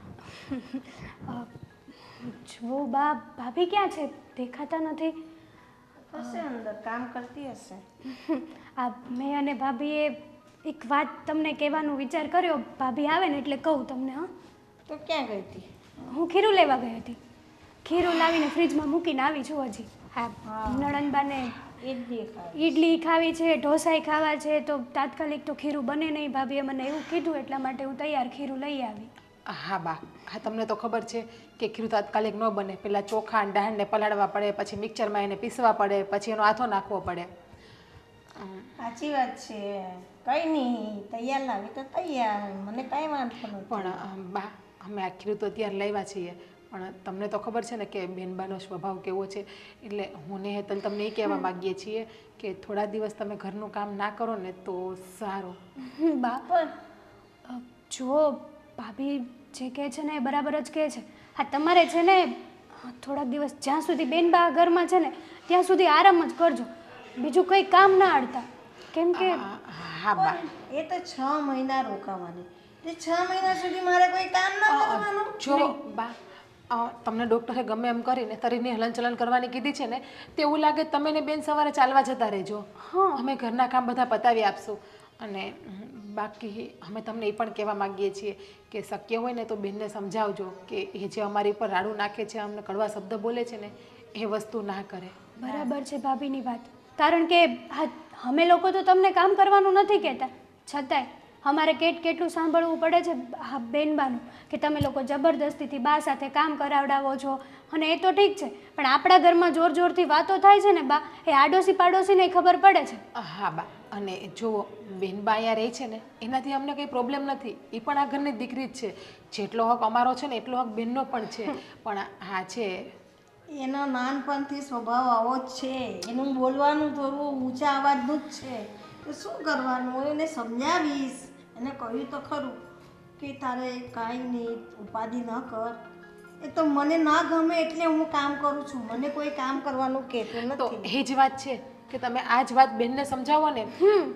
જો બા, ભાભી ક્યાં છે? દેખાતા નથી. હશે અંદર, કામ કરતી હશે. આ મેં અને ભાભીએ એક વાત તમને કહેવાનો વિચાર કર્યો, ભાભી આવે ને એટલે કહું તમને. હા, તો ક્યાં ગઈ હતી? હું ખીરું લેવા ગઈ હતી. ખીરું લાવીને ફ્રીજમાં મૂકીને આવી છું હજી. હા, નણંદબાને ઈડલી ખાવી છે, ઢોસાઈ ખાવા છે, તો તાત્કાલિક તો ખીરું બને નહીં. ભાભીએ મને એવું કીધું એટલા માટે હું તૈયાર ખીરું લઈ આવી. હા બા, હા તમને તો ખબર છે કે ખીરું તાત્કાલિક ન બને. પહેલાં ચોખા અને દાળને પલાળવા પડે, પછી મિક્સરમાં એને પીસવા પડે, પછી એનો આથો નાખવો પડે. સાચી વાત છે. કઈ નહીં, તૈયાર લાવી તો તૈયાર, મને કઈ વાંધો નથી. પણ બા, અમે આ ખીરું તો અત્યારે લાવ્યા છીએ, પણ તમને તો ખબર છે ને કે બેનબાનો સ્વભાવ કેવો છે. એટલે હું ને હેતલ તમને એ કહેવા માગીએ છીએ કે થોડા દિવસ તમે ઘરનું કામ ના કરો ને તો સારું. બાપા જો ભાભી જે કહે છે ને એ બરાબર જ કહે છે. હા તમારે છે ને થોડાક દિવસ જ્યાં સુધી બેનબા ઘરમાં છે ને ત્યાં સુધી આરામ જ કરજો, બીજું કંઈ કામ ના અડતા. કેમ કે હા બા, એ તો 6 મહિના રોકાવાની, તે 6 મહિના સુધી મારે કોઈ કામ ના કરવાનું. જો બા, તમને ડૉક્ટરે ગમે એમ કરીને શરીરની હલનચલન કરવાની કીધી છે ને, તે એવું લાગે તમે ને બેન સવારે ચાલવા જતા રહેજો. અમે ઘરના કામ બધા પતાવી આપશું. અને બાકી અમે તમને એ પણ કહેવા માગીએ છીએ કે શક્ય હોય ને તો બેનને સમજાવજો કે એ જે અમારી ઉપર રાડું નાખે છે, અમને કડવા શબ્દ બોલે છે ને, એ વસ્તુ ના કરે. બરાબર છે ભાભીની વાત, કારણ કે હા અમે લોકો તો તમને કામ કરવાનું નથી કહેતા, છતાંય અમારે કેટલું સાંભળવું પડે છે હા બેનબાનું કે તમે લોકો જબરદસ્તીથી બા સાથે કામ કરાવડાવો છો. અને એ તો ઠીક છે, પણ આપણા ઘરમાં જોર જોરથી વાતો થાય છે ને બા, એ આડોશી પાડોશીને ખબર પડે છે. હા બા, અને જુઓ બેનબા અહીંયા રહે છે ને એનાથી અમને કંઈ પ્રોબ્લેમ નથી. એ પણ આ ઘરની દીકરી જ છે. જેટલો હક અમારો છે ને એટલો હક બેનનો પણ છે. પણ હા છે, એનો નાનપણથી સ્વભાવ આવો જ છે, એનું બોલવાનું થોડું ઊંચા અવાજનું જ છે. તો શું કરવાનું, હું એને સમજાવીશ. એને કહ્યું તો ખરું કે તારે કાંઈ નહીં ઉપાધિ ન કર. એ તો મને ના ગમે એટલે હું કામ કરું છું, મને કોઈ કામ કરવાનું કહેતું તો નથી. એ જ વાત છે કે તમે આ જ વાત બેનને સમજાવો ને.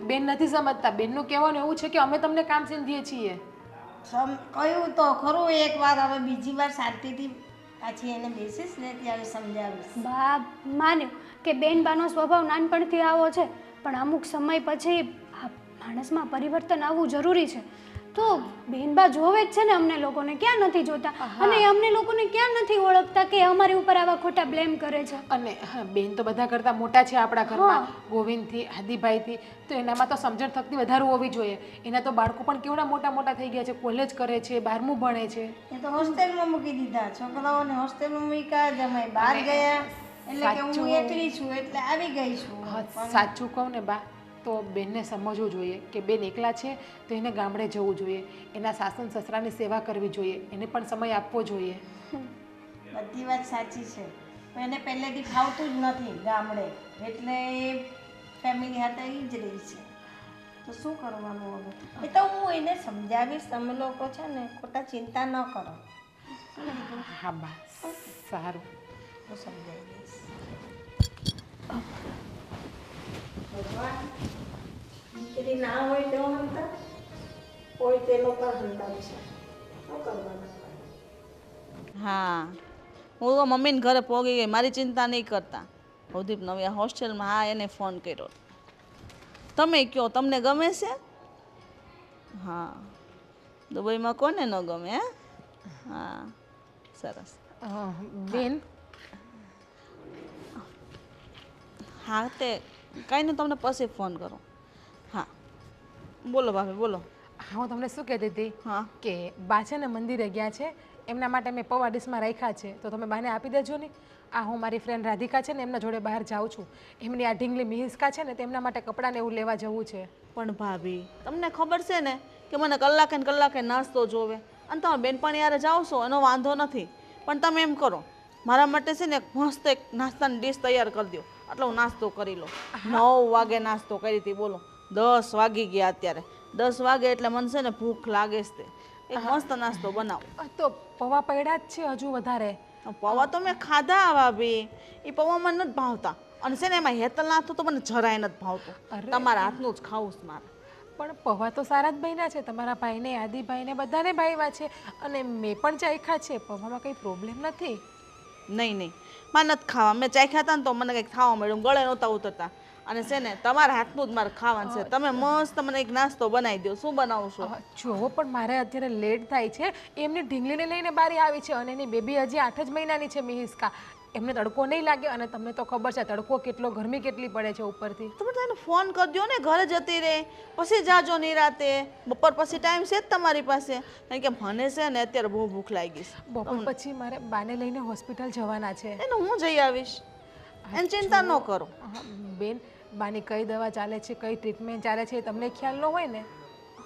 બેન નથી સમજતા. બેનનું કહેવાનું એવું છે કે અમે તમને કામ સીંધીએ છીએ. કહ્યું તો ખરું એકવાર, હવે બીજી વાર શાંતિથી પાછી એને બેસીશ ને ત્યારે સમજાવીશ. બા માન્યો કે બેનબાનો સ્વભાવ નાનપણથી આવો છે, પણ અમુક સમય પછી આ માણસમાં પરિવર્તન આવવું જરૂરી છે. તો બેનબા જોવે જ છે ને અમને લોકોને, ક્યાં નથી જોતા? અને અમને લોકોને ક્યાં નથી ઓળખતા કે અમારી ઉપર આવા ખોટા બ્લેમ કરે છે? અને હા, બેન તો બધા કરતાં મોટા છે આપણા ઘરમાં, ગોવિંદથી, આદિભાઈથી. તો એનામાં તો સમજણ શક્તિ વધારે હોવી જોઈએ. એના તો બાળકો પણ કેવડા મોટા મોટા થઈ ગયા છે, કોલેજ કરે છે, 12મું ભણે છે. એ તો હોસ્ટેલમાં મૂકી દીધા છોકરાઓને, હોસ્ટેલમાં મૂક્યા, જમાઈ બહાર ગયા, એટલે કે હું એકલી છું એટલે આવી ગઈ છું. સાચું કહું ને બા, તો બેનને સમજવું જોઈએ કે બેન એકલા છે તો એને ગામડે જવું જોઈએ, એના સાસન સસરાની સેવા કરવી જોઈએ, એને પણ સમય આપવો જોઈએ. બધી વાત સાચી છે, પણ એને પહેલેથી ફાવતું જ નથી ગામડે, એટલે એ ફેમિલી સાથે એ જ રહી છે. તો શું કરવાનું હવે? એ તો હું એને સમજાવીશ. તમે લોકો છે ને ખોટા ચિંતા ન કરો. હા બા, સારું, હું સમજાવી દઈશ. દીકરી ના હોય તો હંતા હોય તે લોકો હંતા છે. શું કરવાનું? હા, હું તો મમ્મીને ઘરે પહોંચી ગઈ, મારી ચિંતા નહીં કરતા. ભવદીપ નવી હોસ્ટેલમાં, હા એને ફોન કર્યો. તમે કહો તમને ગમે છે? હા, દુબઈમાં કોને ન ગમે? હે હા, સરસ. બેન, હા તે કાંઈ નહીં, તમને પછી ફોન કરો. હા બોલો ભાભી બોલો. હા હું તમને શું કહેતી હતી હા કે બા છે ને મંદિરે ગયા છે, એમના માટે મેં પૌવા ડીશમાં રાખ્યા છે, તો તમે બાને આપી દેજો ને. આ હું મારી ફ્રેન્ડ રાધિકા છે ને એમના જોડે બહાર જાઉં છું, એમની આ ઢીંગલી મિહિસ્કા છે ને તેમના માટે કપડાં ને એવું લેવા જવું છે. પણ ભાભી તમને ખબર છે ને કે મને કલાકે ને કલાકે નાસ્તો જોવે, અને તમે બેનપણી યારે જાઓ છો એનો વાંધો નથી, પણ તમે એમ કરો મારા માટે છે ને એક મસ્ત એક નાસ્તાની ડીશ તૈયાર કરી દો, એટલે હું નાસ્તો કરી લો. 9 વાગે નાસ્તો કરી હતી, બોલો 10 વાગી ગયા અત્યારે. 10 વાગે એટલે મને છે ને ભૂખ લાગે છે, એક મસ્ત નાસ્તો બનાવો. તો પૌવા પડ્યા જ છે હજુ વધારે. પૌવા તો મેં ખાધા ભાભી, એ પૌવા મને નથી ભાવતા, અને છે ને એમાં હેતલ નાખતું તો મને જરાય નથી ભાવતું. તમારા હાથનું જ ખાવું છે મારે. પણ પૌવા તો સારા જ બન્યા છે, તમારા ભાઈને, આદિભાઈને બધાને ભાવ્યા છે, અને મેં પણ ચાખ્યા છે, પૌવામાં કંઈ પ્રોબ્લેમ નથી. નહીં નહીં, મારે નથી ખાવા. મેં ચાખ્યા હતા ને તો મને કંઈક ખાવા મળ્યું, ગળે નહોતા ઉતરતા. અને છે ને તમારા હાથનું જ મારે ખાવાનું છે. તમે મસ્ત મને એક નાસ્તો બનાવી દો. શું બનાવું છું? જો પણ મારે અત્યારે લેટ થાય છે, એમની ઢીંગલીને લઈને બારી આવી છે, અને એની બેબી હજી 8 જ મહિનાની છે મિહિસ્કા, એમને તડકો નહીં લાગે અને તમને તો ખબર છે તડકો કેટલો ગરમી કેટલી પડે છે ઉપરથી. તમે તેને ફોન કરજો ને, ઘરે જતી રહે પછી જાજો નિરાતે. બપોર પછી ટાઈમ છે જ તમારી પાસે? કારણ કે મને છે ને અત્યારે બહુ ભૂખ લાગી છે. બપોર પછી મારે બાને લઈને હોસ્પિટલ જવાના છે. એને હું જઈ આવીશ, એની ચિંતા ન કરો. હા, બેન બાની કઈ દવા ચાલે છે, કઈ ટ્રીટમેન્ટ ચાલે છે એ તમને ખ્યાલ ન હોય ને?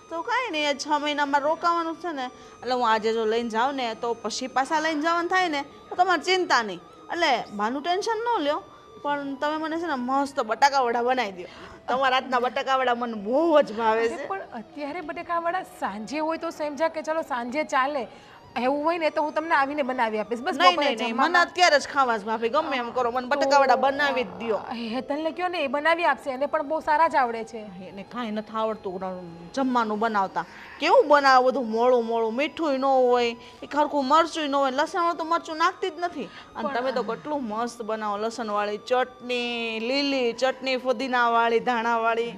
તો કાંઈ નહીં, 6 મહિનામાં રોકાવાનું છે ને, એટલે હું આજે જો લઈને જાઉં ને તો પછી પાછા લઈને જવાનું થાય ને તો તમારે ચિંતા નહીં. એટલે બાનું ટેન્શન ન લ્યો, પણ તમે મને છે ને મસ્ત બટાકાવડા બનાવી દો. તમારા હાથના બટાકાવડા મને બહુ જ ભાવે છે. પણ અત્યારે બટેકાવાળા સાંજે હોય તો સમજા કે ચલો સાંજે ચાલે, એવું હોય ને તો હું તમને આવીને બનાવી આપીશ. બસ નહીં બપોરે નહીં નહીં, મને અત્યારે જ ખાવા જ ભાભી, ગમે એમ કરો, મને બટાકાવડા બનાવી જ દો. હેતલને કયો ને એ બનાવી આપશે, એને પણ બહુ સારા જ આવડે છે. એને કાંઈ નથી આવડતું જમવાનું બનાવતા. કેવું બનાવે બધું મોળું મોળું, મીઠું ન હોય, એ ખરખું મરચું ન હોય, લસણ તો મરચું નાખતી જ નથી. અને તમે તો કેટલું મસ્ત બનાવો, લસણવાળી ચટણી, લીલી ચટણી, ફુદીનાવાળી, ધાણાવાળી.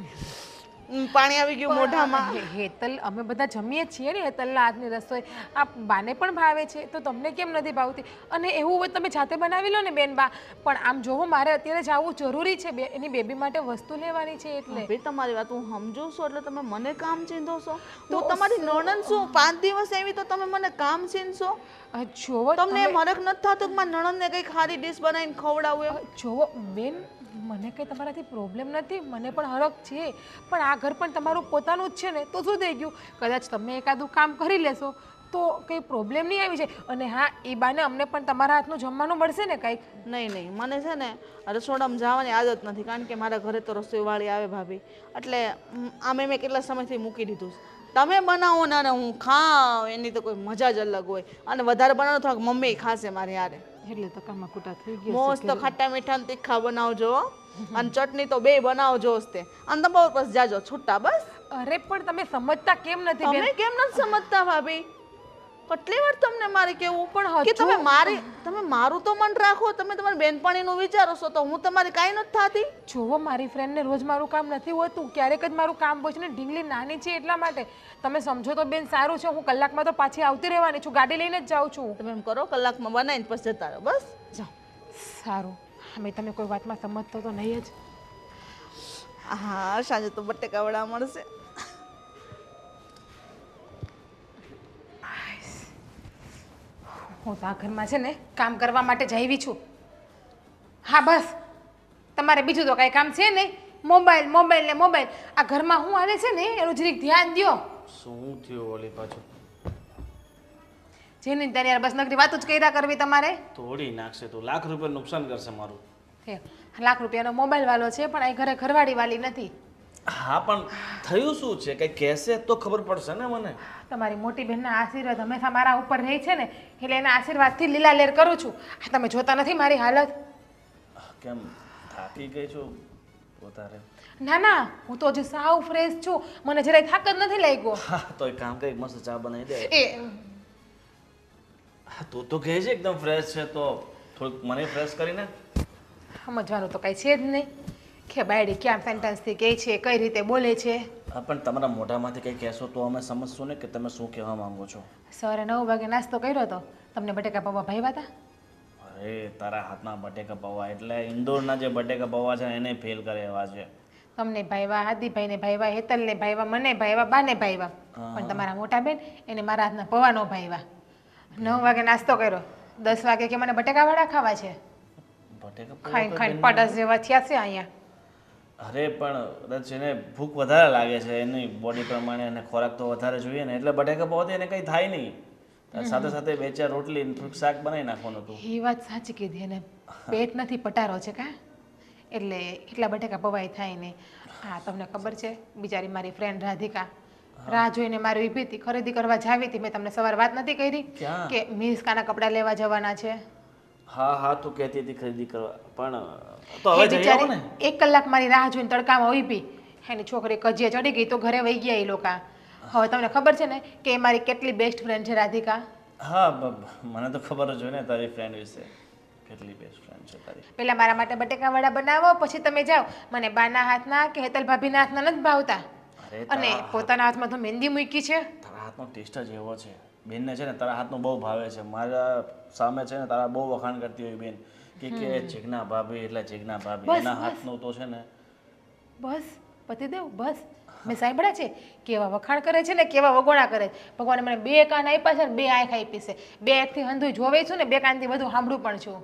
પાણી આવી ગયું મોઢામાં. હેતલ અમે બધા જમીએ છીએ ને હેતલના હાથની રસોઈ, આ બાને પણ ભાવે છે તો તમને કેમ નથી ભાવતી? અને એવું હોય તમે જાતે બનાવી લો ને બેન બા. પણ આમ જોવો મારે અત્યારે જવું જરૂરી છે, એની બેબી માટે વસ્તુ લેવાની છે એટલે. ભાઈ તમારી વાત હું સમજુ છું, એટલે તમે મને કામ ચીંધો છો? હું તમારી નણંદ છું, 5 દિવસ આવી તો તમે મને કામ ચીંધશો? જોવો તમને મરક નથી થતું કે મારી નણંદને કંઈ ખારી ડીશ બનાવીને ખવડાવું એમ? જોવો બેન, મને કંઈ તમારાથી પ્રોબ્લેમ નથી, મને પણ હરખ છે, પણ આ ઘર પણ તમારું પોતાનું જ છે ને, તો શું થઈ ગયું? કદાચ તમે એકાદું કામ કરી લેશો તો કંઈ પ્રોબ્લેમ નહીં આવી જાય. અને હા, એ બાને અમને પણ તમારા હાથનું જમવાનું મળશે ને કંઈક? નહીં નહીં, મને છે ને રસોડામાં જવાની આદત નથી, કારણ કે મારા ઘરે તો રસોઈવાળી આવે ભાભી, એટલે આમે મેં કેટલા સમયથી મૂકી દીધું છે. તમે બનાવો ને અને હું ખાઉં, એની તો કોઈ મજા જ અલગ હોય. અને વધારે બનાવો તો મમ્મી ખાશે મારી હારે. એટલે તો કામમાં કુટા થઈ ગયો. મસ્ત ખાટા મીઠા ને તીખા બનાવજો હો. અને ચટણી તો 2 બનાવજો જ તે. અને તમે બપોર પછી જાજો છૂટા બસ. અરે પણ તમે સમજતા કેમ નથી બેન? તમે કેમ નથી સમજતા ભાભી? કેટલી વાર તમને મારે કેવું પણ કે તમે મારું તો મન રાખો, તમે તમારી બેનપણીનું વિચારો છો તો હું તમારી કાંઈ નથી થતી. જોવો મારી ફ્રેન્ડને રોજ મારું કામ નથી હોતું, ક્યારેક જ મારું કામ હોય છે ને, ઢીંગલી નાની છે એટલા માટે. તમે સમજો તો બેન સારું છે, હું કલાકમાં તો પાછી આવતી રહેવાની છું, ગાડી લઈને જ જાઉં છું. તમે એમ કરો, કલાકમાં બનાવીને પછી જતા રહો બસ. જાઓ. સારું, અમે તમે કોઈ વાતમાં સમજતો તો નહીં જ. હા, સાંજે તો બટેકાવડા મળશે. હું તો આ ઘરમાં છે ને કામ કરવા માટે જ આવી છું. હા બસ, તમારે બીજું તો કાંઈ કામ છે નહીં. મોબાઈલ મોબાઈલ ને મોબાઈલ. આ ઘરમાં હું આવે છે ને એનું જરીક ધ્યાન દ્યો. શું થયું ઓલી પાછું? જેની ત્યારે યાર બસ નકરી વાતો જ કર્યા કરવી તમારે. તોડી નાખશે તો, લાખ રૂપિયા નુકસાન કરશે મારું. હે, લાખ રૂપિયાનો મોબાઈલ વાળો છે પણ અહીં ઘરે ઘરવાળી વાળી નથી. હા પણ થયું શું છે? કઈ કહેશે તો ખબર પડશે ને મને. તમારી મોટી બહેનના આશીર્વાદ હંમેશા મારા ઉપર રહે છે ને, એટલે એના આશીર્વાદથી લીલા લેર કરું છું. આ તમે જોતા નથી મારી હાલત? કેમ થાકી ગઈ છું વધારે? ના ના, હું તો હજી સાવ ફ્રેશ છું, મને જરાય થાક જ નથી લાગ્યો. હા તો એક કામ કરી, મસ્ત ચા બનાવી દે. એ હા તું તો કહે છે એકદમ ફ્રેશ છે, તો થોડુંક મને ફ્રેશ કરીને. સમજવાનું તો કઈ છે જ નહીં કે બાયડી ક્યાં સેન્ટેન્સથી કહે છે, કઈ રીતે બોલે છે. હા પણ તમારા મોઢામાંથી કંઈ કહેશો તો અમે સમજશું ને કે તમે શું કહેવા માંગો છો. સવારે 9 વાગે નાસ્તો કર્યો હતો, તમને બટેકા પૌવા ભાવ્યા હતા? અરે તારા હાથના બટેકા પૌવા એટલે ઇન્દોરના જે બટેકા પૌવા છે એને ફેલ કરે એવા છે. તમને ભાઈવા, હાદીભાઈને ભાઈવા, હેતલને ભાઈવા, મને ભાઈવા, બાને ભાઈવા, પણ તમારા મોટા બેન એને મારા હાથના પૌવા ન ભાઈવા. 9 વાગે નાસ્તો કર્યો, 10 વાગે કે મને બટેકાવાળા ખાવા છે. બટેકા ખાઈને ખાઈને પડાસ જેવા થયા છે અહીંયા. અરે પણ છે ને ભૂખ વધારે લાગે છે એની બોડી પ્રમાણે, અને ખોરાક તો વધારે જોઈએ ને, એટલે બટેકા પૌવાથી એને કંઈ થાય નહીં. સાથે સાથે 2-4 રોટલી થોડુંક શાક બનાવી નાખવાનું હતું. એ વાત સાચી કીધી, એને પેટ નથી પટારો છે કા, એટલે એટલા બટેકા પૌવા થાય ને. હા તમને ખબર છે, બિચારી મારી ફ્રેન્ડ રાધિકા રાહ જોઈને મારી ઊભી હતી, ખરીદી કરવા જાવી હતી. મેં તમને સવારે વાત નથી કરી કે મિસ્કાના કપડાં લેવા જવાના છે? હા હા તું કહેતી હતી ખરીદી કરવા, પણ તો હવે જઈ આવો ને. 1 કલાક મારી રાહ જોઈને તડકામાં ઊભી, એની છોકરી કજીએ ચડી ગઈ તો ઘરે વહી ગયા એ લોકો. હવે તમને ખબર છે ને કે એ મારી કેટલી બેસ્ટ ફ્રેન્ડ છે રાધિકા. હા મને તો ખબર જ હોય ને તારી ફ્રેન્ડ વિશે, કેટલી બેસ્ટ ફ્રેન્ડ છે તારી. પેલા મારા માટે બટેકાવાળા બનાવો, પછી તમે જાઓ. મને બાના હાથના કે હેતલ ભાભીના હાથના નથી ભાવતા. અને પોતાના હાથમાં તો મહેંદી મૂકી છે. તારા હાથનો ટેસ્ટ જ એવો છે. બેનને છે ને તારા હાથનું બહુ ભાવે છે. મારા સામે છે ને તારા બહુ વખાણ કરતી હોય બેન કે જીજ્ઞા ભાભી એટલે જીજ્ઞા ભાભી બસ, એના બસ. હાથનું તો છે ને બસ પતિદેવ બસ મેં સાંભળ્યા છે કેવા વખાણ કરે છે ને કેવા વગોણા કરે છે. ભગવાને મને 2 કાન આપ્યા છે ને 2 આંખ આપી છે. 2 આંખથી હંધુય જોવે છું ને 2 કાનથી બધું સાંભળું પણ છું.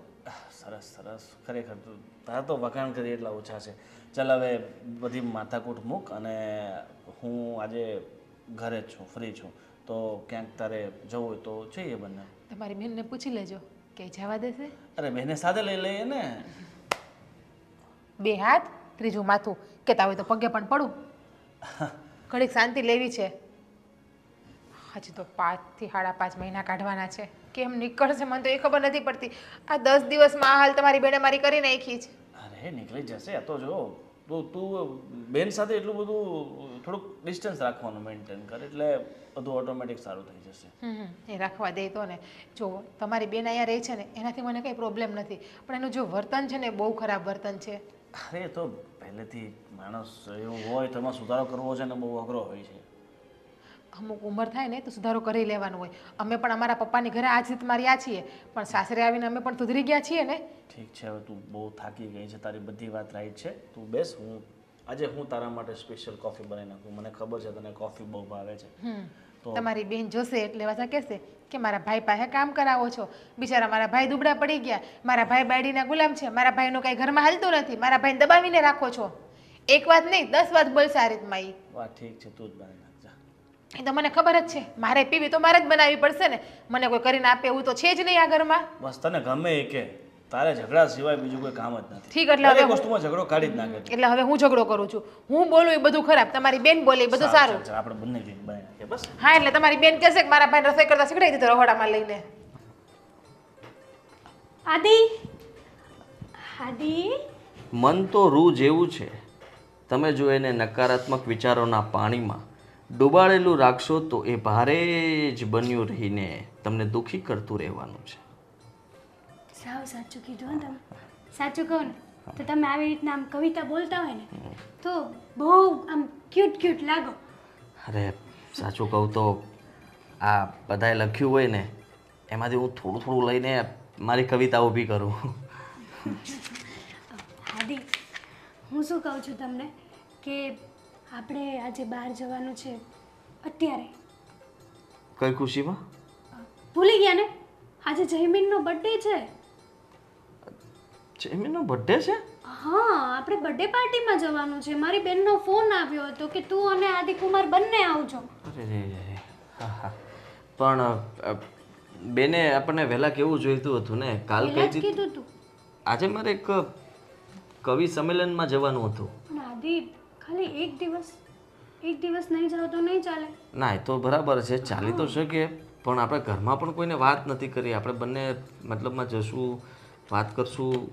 સરસ સરસ ખરેખર તારા તો વખાણ કરી એટલા ઓછા છે. ચાલ હવે બધી માથાકૂટ મૂક અને હું આજે ઘરે જ છું, ફ્રી છું, તો ક્યાંક તારે જવું હોય તો જઈએ બંને. તમારી બેનને પૂછી લેજો કે જવા દેશે. અરે બહેને સાથે લઈ લઈએ ને. 2 હાથ ત્રીજું માથું કહેતા હોય તો પગે પણ પડું. ઘડીક શાંતિ લેવી છે. હજી તો 5 થી 5.5 મહિના કાઢવાના છે. કેમ નીકળશે મને તો એ ખબર નથી પડતી. આ 10 દિવસમાં આ હાલ તમારી બેને મારી કરી નાખી છે. અરે નીકળી જશે. આ તો જો તું બેન સાથે એટલું બધું થોડુંક ડિસ્ટન્સ રાખવાનું મેન્ટેન કર એટલે બધું ઓટોમેટિક સારું થઈ જશે. એ રાખવા દે તો ને. જો તમારી બેન અહીંયા રહે છે ને એનાથી મને કંઈ પ્રોબ્લેમ નથી, પણ એનું જો વર્તન છે ને બહુ ખરાબ વર્તન છે. અરે તો પહેલેથી માણસ એવું હોય તો એમાં સુધારો કરવો છે ને બહુ અઘરો હોય છે. અમુક ઉંમર થાય ને તો સુધારો કરી લેવાનો હોય. અમે પણ અમારા પપ્પાની ઘરે આ જીત માર્યા છીએ, પણ સાસરે આવીને અમે પણ સુધરી ગયા છીએ ને. ઠીક છે, હવે તું બહુ થાકી ગઈ છે, તારી બધી વાત રાઈટ છે. તું બેસ, હું તારા માટે સ્પેશિયલ કોફી બનાવી નાખું. મને ખબર છે તને કોફી બહુ ભાવે છે. તો તમારી બેન જોશે એટલે પાછા કહેશે કે મારા ભાઈ પાસે કામ કરાવો છો. બિચારા મારા ભાઈ દુબળા પડી ગયા, મારા ભાઈ બાયડીના ગુલામ છે, મારા ભાઈનું કાંઈ ઘરમાં હાલતું નથી, મારા ભાઈને દબાવીને રાખો છો. એક વાત નહીં 10 વાત બોલશે આ રીતમાં ઈ. વાહ ઠીક છે, તું જ બનાવી નાખજા. એ તો મને ખબર જ છે. મારે પીવી તો મારે જ બનાવવી પડશે ને. મને કોઈ કરીને આપે એવું તો છે જ નહીં આ ઘરમાં. બસ તને ગમે એ કે તારે ઝઘડા સિવાય બીજું કોઈ કામ જ નથી. ઠીક, એટલે હવે દરેક વસ્તુમાં ઝઘડો કાઢી જ નાખે તું. એટલે હવે હું ઝઘડો કરું છું. હું બોલું એ બધું ખરાબ, તમારી બેન બોલે એ બધું સારું. ચાલ, આપણે બંને જઈને બનાવી નાખીએ બસ. હા, એટલે તમારી બેન કહેશે કે મારા ભાઈ રસોઈ કરતા શીખડાવી દીધો રહોડામાં લઈને. આદિ આદિ મન તો રૂ જેવું છે. તમે જો એને નકારાત્મક વિચારોના પાણીમાં ડૂબાડેલું રાખશો તો એ ભારે જ બન્યું રહીને તમને દુઃખી કરતું રહેવાનું છે. સાવ સાચું કીધું હો તમે. સાચું કહો ને તો તમે આવી રીતના આમ કવિતા બોલતા હોય ને તો બહુ આમ ક્યુટ લાગો. અરે સાચું કહું તો આ બધાએ લખ્યું હોય ને એમાંથી હું થોડું લઈને મારી કવિતા ઊભી કરું. આદિ હું શું કહું છું તમને કે આપણે આજે બહાર જવાનું છે અત્યારે. કઈ ખુશીમાં? ભૂલી ગયા ને આજે જયમીનનો બર્થડે છે. જયમીનનો બર્થડે છે? હા, આપણે બર્થડે પાર્ટીમાં જવાનું છે. મારી બેનનો ફોન આવ્યો હતો કે તું અને આદિકુમાર બંને આવજો. અરે રે, હા પણ બેને આપણને વહેલા કેવું જોઈતું હતું ને. કાલ પહેલા જ કઈ કીધું તું. આજે મારે એક કવિ સંમેલનમાં જવાનું હતું. પણ આદિ ખાલી એક દિવસ નહીં જાવ તો નહીં ચાલે. ના એ તો બરાબર છે, ચાલી તો શકે, પણ આપણે ઘરમાં પણ કોઈને વાત નથી કરી. આપણે બંને મતલબમાં જશું, વાત કરશું.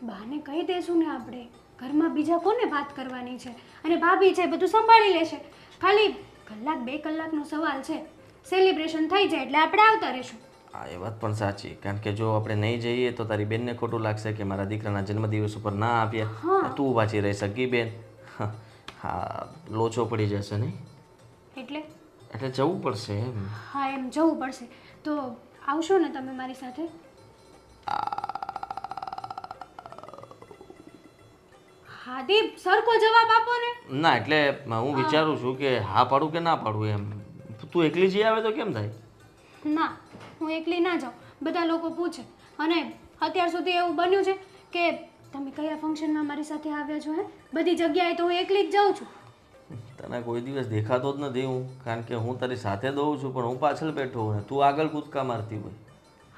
બાને કહી દેશું ને આપણે. ઘરમાં બીજા કોને વાત કરવાની છે? અને ભાભી છે બધું સંભાળી લેશે. ખાલી 1-2 કલાકનો સવાલ છે. સેલિબ્રેશન થઈ જાય એટલે આપણે આવતા રહીશું. હા એ વાત પણ સાચી, કારણ કે જો આપણે નહીં જઈએ તો તારી બેનને ખોટું લાગશે કે મારા દીકરાના જન્મદિવસ ઉપર ના આપ્યા, તું પાછી રહી સગી બેન. હા લોચો પડી જશે નહીં, એટલે જવું પડશે એમ. હા એમ જવું પડશે. તો આવશો ને તમે મારી સાથે? હા દીપ સરખો જવાબ આપો ને. ના એટલે હું વિચારું છું કે હા પાડું કે ના પાડું એમ. તું એકલી જઈ આવે તો કેમ થાય? ના, હું એકલી ના જાઉં. બધા લોકો પૂછે. અને અત્યાર સુધી એવું બન્યું છે કે તમે કયા ફંક્શનમાં મારી સાથે આવ્યા છો? બધી જગ્યાએ તો હું એકલી જ જાઉં છું. તને કોઈ દિવસ દેખાતો જ નથી હું, કારણ કે હું તારી સાથે દઉં છું પણ હું પાછળ બેઠો હોય, તું આગળ કૂદકા મારતી હોય.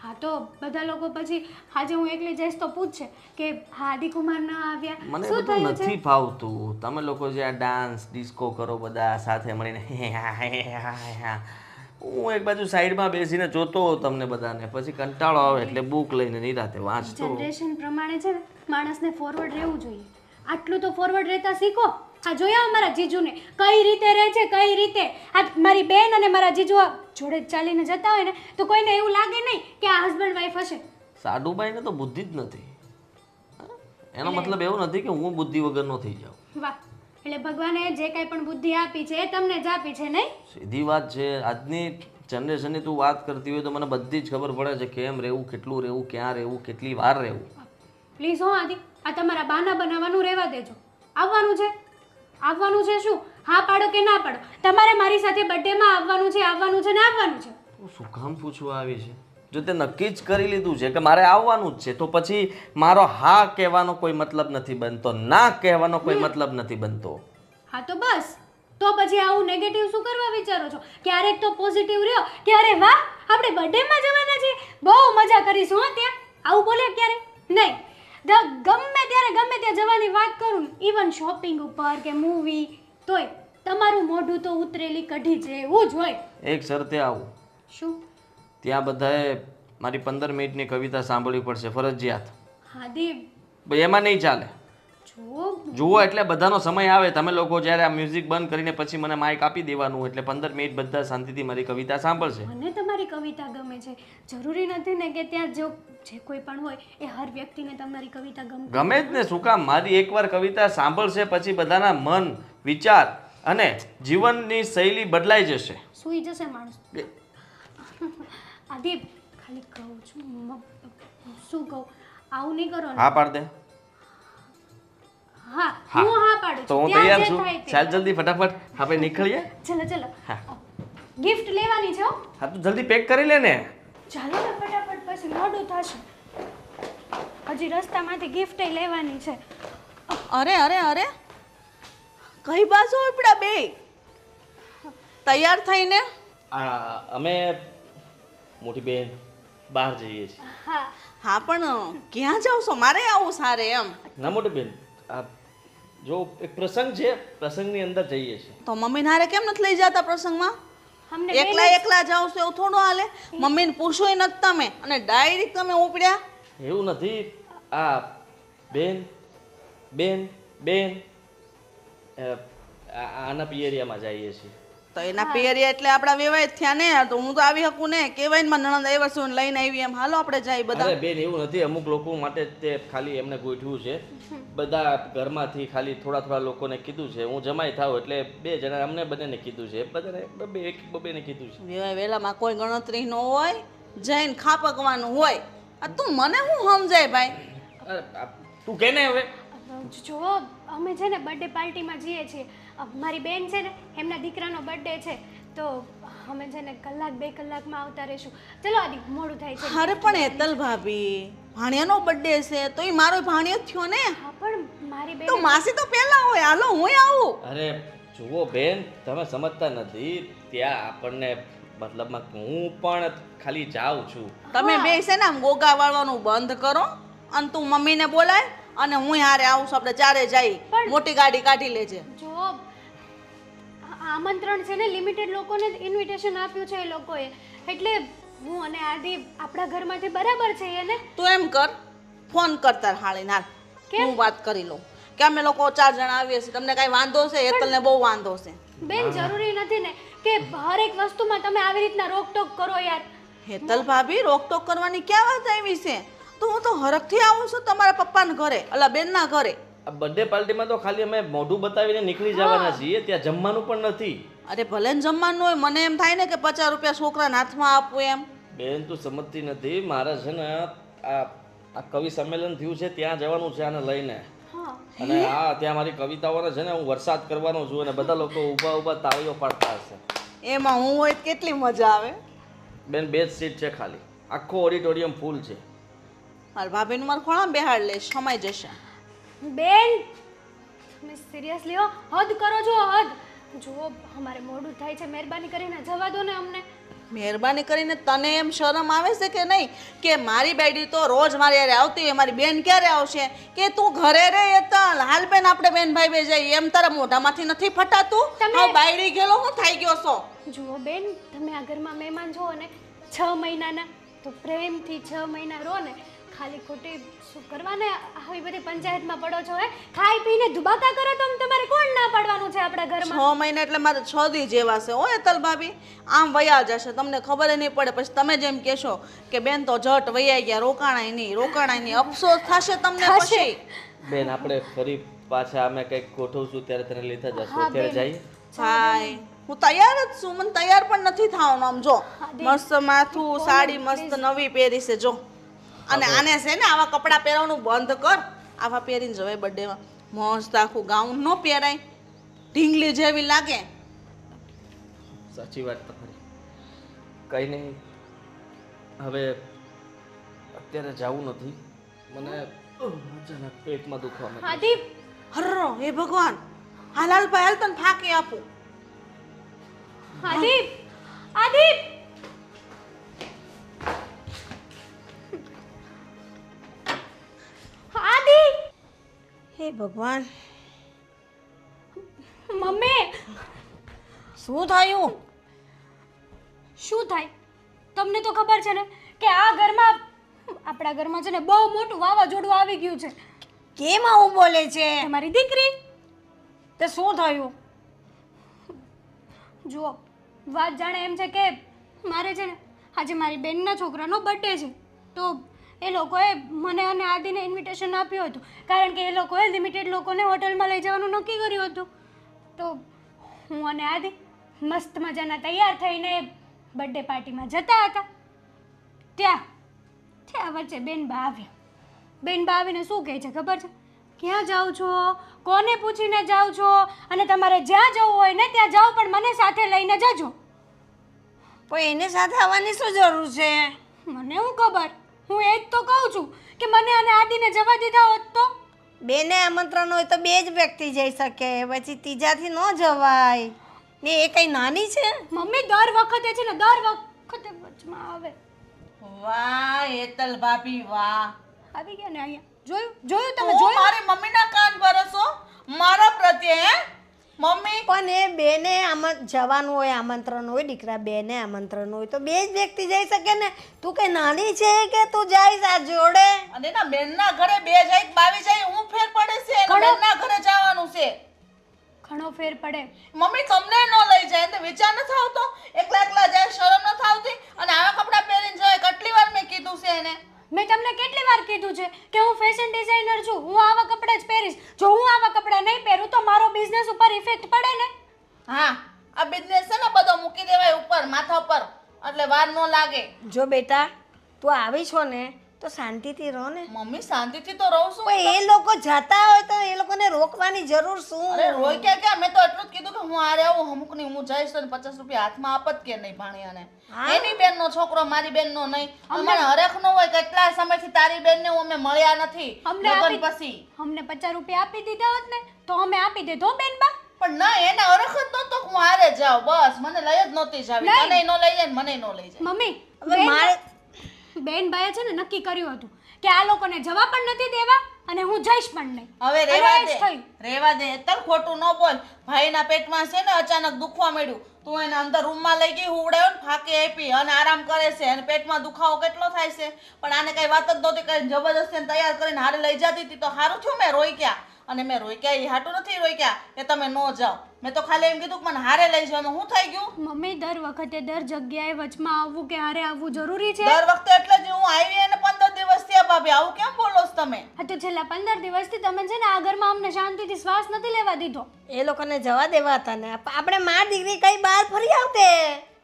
હા તો બધા લોકો પછી આજે હું એકલી જઈશ તો પૂછશે કે હા આદિકુમાર ના આવ્યા. મને શું બધું થયું છે? નથી ફાવતું. તમે લોકો જે આ ડાન્સ ડિસ્કો કરો બધા સાથે મળીને, હું એક બાજુ સાઈડમાં બેસીને જોતો હોઉં તમને બધાને, પછી કંટાળો આવે એટલે બુક લઈને નિરાતે વાંચતો. જનરેશન પ્રમાણે છે ને માણસને ફોરવર્ડ રહેવું જોઈએ. આટલું તો ફોરવર્ડ રહેતા શીખો. આ જોયા મારા જીજુને કઈ રીતે રહે છે, કઈ રીતે. આ મારી બેન અને મારા જીજુ જોડે જ ચાલીને જતા હોય ને તો કોઈને એવું લાગે નહીં કે આ હસબન્ડ વાઈફ હશે. સાડુભાઈને તો બુદ્ધિ જ નથી. એનો મતલબ એવું નથી કે હું બુદ્ધિ વગરનો થઈ જાઉં. વાહ, એટલે ભગવાને જે કાંઈ પણ બુદ્ધિ આપી છે એ તમને જ આપી છે નહીં? સીધી વાત છે. આજની જનરેશનની તું વાત કરતી હોય તો મને બધી જ ખબર પડે છે કેમ રહેવું, કેટલું રહેવું, ક્યાં રહેવું, કેટલી વાર રહેવું. પ્લીઝ હો આદિ, આ તમારા બહાના બનાવવાનું રહેવા દેજો. આવવાનું છે? આવવાનું છે શું? હા પાડો કે ના પાડો? તમારે મારી સાથે બર્થડેમાં આવવાનું છે, આવવાનું છે ને આવવાનું છે. તું શું કામ પૂછવા આવી છે? જો તે નક્કી જ કરી લીધું છે કે મારે આવવાનું જ છે તો પછી મારો હા કહેવાનો કોઈ મતલબ નથી બનતો, ના કહેવાનો કોઈ મતલબ નથી બનતો. હા તો બસ, તો પછી આવું નેગેટિવ શું કરવા વિચારો છો? ક્યારેક તો પોઝિટિવ રહ્યો કે અરે વાહ આપણે બર્થડેમાં જવાના છે, બહુ મજા કરીશું. હા ત્યાં આવું બોલે ક્યારે નહીં. ગમે ત્યાં જવાની વાત કરું, ઇવન શોપિંગ ઉપર કે મૂવી, તોય તમારું મોઢું તો ઉતરેલી કઢી જેવું જ હોય. એક શરતે આવું, શું? ત્યાં બધાએ મારી 15 મિનિટની કવિતા સાંભળવી પડશે ફરજિયાત. હા દેવ, ભાઈ એમાં નહીં ચાલે. જુઓ એટલે બધાનો સમય આવે, તમે લોકો જ્યારે આ મ્યુઝિક બંધ કરીને પછી મને માઇક આપી દેવાનું, એટલે 15 મિનિટ બધા શાંતિથી મારી કવિતા સાંભળશે. મને તમારી કવિતા ગમે છે. જરૂરી નથી ને કે ત્યાં જે કોઈ પણ હોય એ હર વ્યક્તિને તમારી કવિતા ગમે જ ને. શું કામ? મારી એકવાર કવિતા સાંભળશે પછી બધાના મન, વિચાર અને જીવનની શૈલી બદલાઈ જશે. સૂઈ જશે માણસ. આદિ ખાલી કહું છું, શું કહું, આવું નહીં કરો ને. હા પાડ દે. હા હું હા પાડું તો હું ત્યાં તૈયાર જે છું. થાય તે. ચાલ જલ્દી ફટાફટ આપણે નીકળીએ. ચલો હા. ગિફ્ટ લેવાની છે હો. હા તું જલ્દી પેક કરી લે ને. ચાલો ને ફટાફટ, પછી મોડું થશે. હજી રસ્તામાંથી ગિફ્ટ લેવાની છે. અરે અરે અરે, કઈ બાજુ ઉપડા બે તૈયાર થઈને? અમે મોટી બેન બહાર જઈએ છીએ. હા હા પણ ક્યાં જાવ છો? મારે આવું સારે એમ. ના મોટી બેન, આ જો એક પ્રસંગ છે, પ્રસંગની અંદર જઈએ છીએ. તો મમ્મીને હારે કેમ નથી લઈ જતા પ્રસંગમાં? અમને એકલા જાવ છો એવું થોડું હાલે? મમ્મીને પૂછોય નથી તમે અને ડાયરેક્ટ તમે ઉપડ્યા. એવું નથી. આ બેન બેન બેન આના પિયરિયામાં જઈએ છીએ. તો એના પિયરિયા એટલે આપણા વેવાય થયા ને, તો હું તો આવી શકું ને. કેવાય ને મારા નણંદ આવ્યા છે ને લઈને આવી એમ. હાલો આપણે જઈએ બધા. અરે બેન એવું નથી, અમુક લોકો માટે તે ખાલી એમને ગોઠવ્યું છે. બધા ઘરમાંથી ખાલી થોડા લોકોને કીધું છે. હું જમાઈ થાવ એટલે 2 જણા અમને બંનેને કીધું છે. બધાને બબેને કીધું છે. વેવાય વેલામાં કોઈ ગણતરી ન હોય, જઈને ખાપકવાનું હોય. આ તું મને શું સમજાય ભાઈ? તું કે ને હવે. જો અમે છે ને બર્થડે પાર્ટીમાં જઈએ છીએ. મારી બેન છે ને એમના દીકરાનો બર્થડે છે, તો અમે છે ને 1-2 કલાકમાં આવતા રહીશું. ચલો આદિ, મોડું થાય છે. અરે પણ હેતલ ભાભી, ભાણિયાનો બર્થડે છે તો એ મારો ભાણિયો જ થયો ને. હા પણ મારી બેન તો માસી તો પહેલા હોય. હાલો હું આવું. અરે જુઓ બેન, તમે સમજતા નથી. ત્યાં આપણને મતલબમાં હું પણ ખાલી જાઉં છું. તમે બે છે ને આમ ગોગા વાળવાનું બંધ કરો અને તું મમ્મીને બોલાય અને હું હારે આવું છું. આપણે ચારે જઈ. મોટી ગાડી કાઢી લેજે. જો આમંત્રણ છે ને લિમિટેડ લોકોને ઇન્વિટેશન આપ્યું છે એ લોકોએ, એટલે હું અને આદિ આપણા ઘરમાંથી બરાબર છે એને. તું એમ કર, ફોન કર તાર હાળીને હાલ. હું વાત કરી લઉં કે અમે લોકો 4 જણા આવીએ છીએ. તમને કઈ વાંધો છે? હેતલને બહુ વાંધો છે. બેન જરૂરી નથી ને કે હરેક વસ્તુમાં તમે આવી રીતના રોકટોક કરો યાર. હેતલ ભાભી, રોકટોક કરવાની ક્યાં વાત આવી છે? તો હું તો હરખથી આવું છું તમારા પપ્પાના ઘરે, અલા બેનના ઘરે. આ બર્થડે પાર્ટીમાં તો ખાલી અમે મોઢું બતાવીને નીકળી જવાના છીએ. ત્યાં જમવાનું પણ નથી. અરે ભલે ને જમવાનું હોય, મને એમ થાય ને કે 50 રૂપિયા છોકરાના હાથમાં આપવું એમ. બેન તું સમજતી નથી. મારે છે ને આ કવિ સંમેલન થયું છે, ત્યાં જવાનું છે આને લઈને. અને ત્યાં મારી કવિતાઓને છે ને હું વરસાદ કરવાનો છું અને બધા લોકો ઊભા તાળીઓ પાડતા હશે. એમાં હું હોય કેટલી મજા આવે. બેન 2 જ સીટ છે ખાલી, આખો ઓડિટોરિયમ ફૂલ છે. મારા ભાભીનું મારા ખોળામાં બેહાડ લઈશ, સમાઈ જશે. બેન તમે સિરિયસલી હદ કરો છો, હદ. જુઓ અમારે મોડું થાય છે, મહેરબાની કરીને જવા દો ને અમને. મહેરબાની કરીને તને એમ શરમ આવે છે કે નહીં કે મારી બેડી તો રોજ મારી યારે આવતી હોય, મારી બેન ક્યારે આવશે? કે તું ઘરે રહે તો હાલ બેન આપણે બેન ભાઈ બે જઈએ. એમ તારા મોઢામાંથી નથી ફટાતું? આ બાયડી ગયેલો હું થઈ ગયો છો? જુઓ બેન, તમે આ ઘરમાં મહેમાન છો ને 6 મહિનાના, તો પ્રેમથી 6 મહિના રહો ને. ખાલી ખોટી શું કરવાને આવી બધી પંચાયતમાં પડો છો? ખાઈ પીને ધુબાકા કરો તો તમારે કોણ ના પાડવાનું છે આપણા ઘરમાં? 6 મહિના એટલે મારે 6 દી જેવા છે. ઓ હેતલ ભાભી, આમ વયા જશે, તમને ખબર નહીં પડે. પછી તમે જેમ કહેશો કે બેન તો જટ વયા ગયા, રોકાણાય નહીં. અફસોસ થશે તમને પછી. બેન આપણે ફરી પાછા અમે કંઈક ગોઠવશું ત્યારે તને લેતા જશું. અત્યારે જઈએ. હાય, હું તૈયાર જ છું. મને તૈયાર પણ નથી થવાનું. આમ જો, મસ્ત માથું, સાડી મસ્ત નવી પહેરી છે. જો અને આને છે ને આવા કપડાં પહેરવાનું બંધ કર. આવા પહેરીને જવાય બર્થડેમાં. મસ્ત આખું ગાઉન ન પહેરાય, ઢીંગલી જેવી લાગે. સાચી વાત તમારી. કંઈ નહીં, હવે અત્યારે જવું નથી. મને અચાનક પેટમાં દુખવા માંડ્યું. આદિ હર્રો હે ભગવાન, હાલાલભાઈ હાલ તને ફાંકી આપું. આદિ આદિ આદિ હે ભગવાન, મમ્મી શું થયું? શું થાય? તમને તો ખબર છે ને કે આ ઘરમાં આપણા ઘરમાં છે ને બહુ મોટું વાવાઝોડું આવી ગયું છે. કેમ આવું બોલે છે? તમારી દીકરી તે શું થયું? જુઓ, વાત જાણે એમ છે કે મારે છે ને આજે મારી બેનના છોકરાનો બર્થડે છે, તો એ લોકોએ મને અને આદિને ઇન્વિટેશન આપ્યું હતું, કારણ કે એ લોકોએ લિમિટેડ લોકોને હોટલમાં લઈ જવાનું નક્કી કર્યું હતું. તો હું અને આદિ મસ્ત મજાના તૈયાર થઈને બર્થડે પાર્ટીમાં જતા હતા. ત્યાં વચ્ચે બેનબા આવ્યા. બેનબા આવીને શું કહે છે ખબર છે? ક્યાં જાઓ છો, કોને પૂછીને જાઓ છો, અને તમારે જ્યાં જવું હોય ને ત્યાં જાઓ, પણ મને સાથે લઈને જજો. પણ એને સાથે આવવાની શું જરૂર છે? મને શું ખબર, હું એ જ તો કહું છું કે મને અને આદિને જવા દીધા હોત તો. બેને આમંત્રણ હોય તો બે જ વ્યક્તિ જઈ શકે, પછી ત્રીજાથી ન જવાય ને. એ કઈ નાની છે? મમ્મી દર વખતે છે ને દર વખતે વચમાં આવે. વાહ હેતલ ભાભી વાહ. આવી ગયા ને અહીંયા. જોયું તમે તું જોયું? મારી મમ્મીના કાન ભરસો મારા પ્રત્યે હે મમ્મી? પણ એ બેને જવાનું હોય, આમંત્રણ હોય, દીકરા બેને આમંત્રણ હોય તો બે જ વ્યક્તિ જઈ શકે ને. તું કઈ નાની છે કે તું જઈશ આ જોડે? અને એના બેનના ઘરે બે જાય કે બાવી જાય હું ફેર પડે છે? એના બેનના ઘરે જવાનું છે. ઘણો ફેર પડે. મમ્મી તમને ન લઈ જાય તો વિચાર નથી આવતો? એકલા એકલા જાય, શરમ નથી આવતી? અને આવા કપડાં પહેરીને જાય, કેટલી વાર મેં કીધું છે એને. મેં તમને કેટલી વાર કીધું છે કે હું ફેશન ડિઝાઇનર છું, હું આવા કપડાં જ પહેરીશ. જો હું આવા કપડાં નહીં પહેરું તો મારો બિઝનેસ ઉપર ઇફેક્ટ પડે ને. હા, આ બિઝનેસ છે ને બધો મૂકી દેવાય ઉપર માથા ઉપર, એટલે વાર ન લાગે. જો બેટા તું આવી છો ને તો શાંતિથી રહો ને. મમ્મી શાંતિથી તો રહું છું. પણ એ લોકો જતા હોય તો એ લોકોને રોકવાની જરૂર શું? અરે રોય ક્યાં મેં તો એટલું જ કીધું કે હું આરે આવું અમુક ની હું જઈશ તો 50 રૂપિયા હાથમાં આપત કે નહીં ભાણિયાને. એની બેનનો છોકરો મારી બેનનો નહીં. અમને હરેખ નો હોય, કેટલા સમયથી તારી બેનને અમે મળ્યા નથી લગન પછી. અમને 50 રૂપિયા આપી દીધા હોત ને તો અમે આપી દેધો બેનબા. પણ ના, એને હરખ જ નહોતો કે હું હારે જાઉં, બસ મને લઈ જ નહોતી જાવી. તને નો લઈ જાય ને મને નો લઈ જાય. મમ્મી હવે મારે બેનબાએ છે ને નક્કી કર્યું હતું કે આ લોકોને જવા પણ નથી દેવા અને હું જઈશ પણ નહીં. હવે રેવા દે તર ખોટું ન બોલ. ભાઈના પેટમાં છે ને અચાનક દુખવા માંડ્યું, તું એને અંદર રૂમમાં લઈ ગઈ, હુવડાવ્યો ને ફાંકી આપી અને આરામ કરે છે, અને પેટમાં દુખાવો કેટલો થાય છે. પણ આને કઈ વાત જ નહોતી કરી, જબરદસ્તી તૈયાર કરીને હારે લઈ જતી હતી. તો સારું થયું મેં રોક્યા, અને મેં રોક્યા એ હાટું નથી રોક્યા કે તમે ન જાઓ. મેં તો ખાલી એમ કીધું કે મને હારે લઈ જાવ. શું થઈ ગયું? મમ્મી દર વખતે દર જગ્યાએ વચમાં આવવું કે હારે આવવું જરૂરી છે? દર વખતે એટલે જ હું આવી અને 15 દિવસ થયા ભાભી, આવું કેમ બોલો છો તમે? હા તો છેલ્લા 15 દિવસથી તમે છે ને આ ઘરમાં અમને શાંતિથી શ્વાસ નથી લેવા દીધો. એ લોકોને જવા દેવા હતા ને. આપણે માર દીકરી કઈ બહાર ફરી આવતે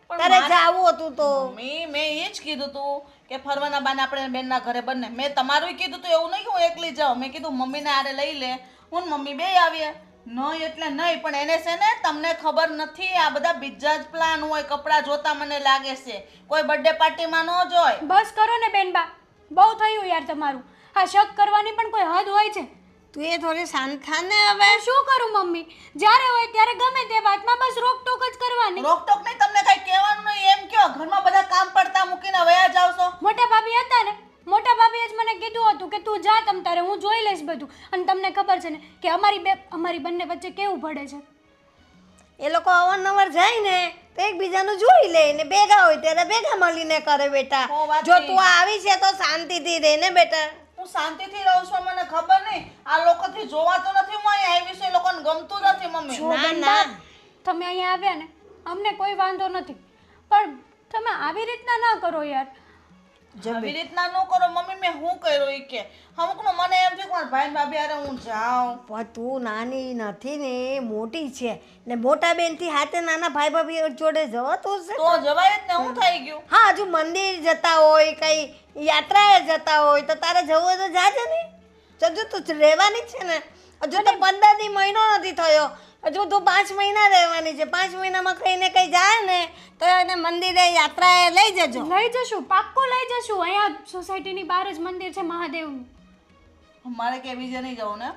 તારે જાવું હતું તો. મેં એ જ કીધું તું કે ફરવાના બાને આપણે બેનના ઘરે બંને. મેં તમારું કીધું તું, એવું નહીં કે હું એકલી જાઉં. મેં કીધું મમ્મીને હારે લઈ લે, હું મમ્મી બે આવીએ. નહીં એટલે નહીં, પણ એને છે ને તમને ખબર નથી, આ બધા બીજા જ પ્લાન હોય. કપડાં જોતા મને લાગે છે કોઈ બર્થડે પાર્ટીમાં ન જોય. બસ કરો ને બેનબા, બહુ થયું યાર તમારું. આ શક કરવાની પણ કોઈ હદ હોય છે. તું એ થોડી શાંત થા ને. હવે શું કરું મમ્મી, જ્યારે હોય ત્યારે ગમે તે વાતમાં બસ રોકટોક જ કરવાની. રોકટોક નહીં, તમને કઈ કહેવાનું નહીં એમ કયો. ઘરમાં બધા કામ પડતા મૂકીને વયા જાવ છો. મોટા ભાભી હતા ને, મોટા ભાભીએ જ મને કીધું હતું કે તું જા તમ તારે, હું જોઈ લઈશ બધું. અને તમને ખબર છે ને કે અમારી બંને વચ્ચે કેવું પડે છે. એ લોકો અવારનવાર જાય ને તો એકબીજાનું જોઈ લે ને, ભેગા હોય ત્યારે ભેગા મળીને કરે બેટા. જો તું આવી છે તો શાંતિથી રહે ને બેટા. હું શાંતિથી રહું છું, મને ખબર નહીં આ લોકોથી જોવાતો નથી. હું અહીંયા આવી છું, એ લોકોને ગમતું નથી મમ્મી. ના ના, તમે અહીંયા આવ્યા ને અમને કોઈ વાંધો નથી, પણ તમે આવી રીતના ના કરો યાર. આવી રીતના ન કરો મમ્મી. મેં શું કર્યું એ કે અમુકનું મને એમ છે કે મારા ભાઈ ભાભી હારે હું જાઉં. પણ તું નાની નથી ને, મોટી છે ને. મોટા બેન થી હાથે નાના ભાઈ ભાભી જોડે જવાતું છે તો જવાય જ ને. હું થઈ ગયું? હા હજુ મંદિર જતા હોય કઈ યાત્રાએ જતા હોય તો તારે જવું હોય તો જાજે ને. હજુ તું રહેવાની જ છે ને. હજુ તો 15 દી મહિનો નથી થયો. હજુ તું 5 મહિના રહેવાની છે. 5 મહિનામાં કઈ ને કઈ જાય ને તો એને મંદિરે યાત્રાએ લઈ જજો. લઈ જશું, પાક્કો લઈ જશું. અહીંયા સોસાયટીની બહાર જ મંદિર છે મહાદેવનું. મારે કે બીજે નહીં જવું ને.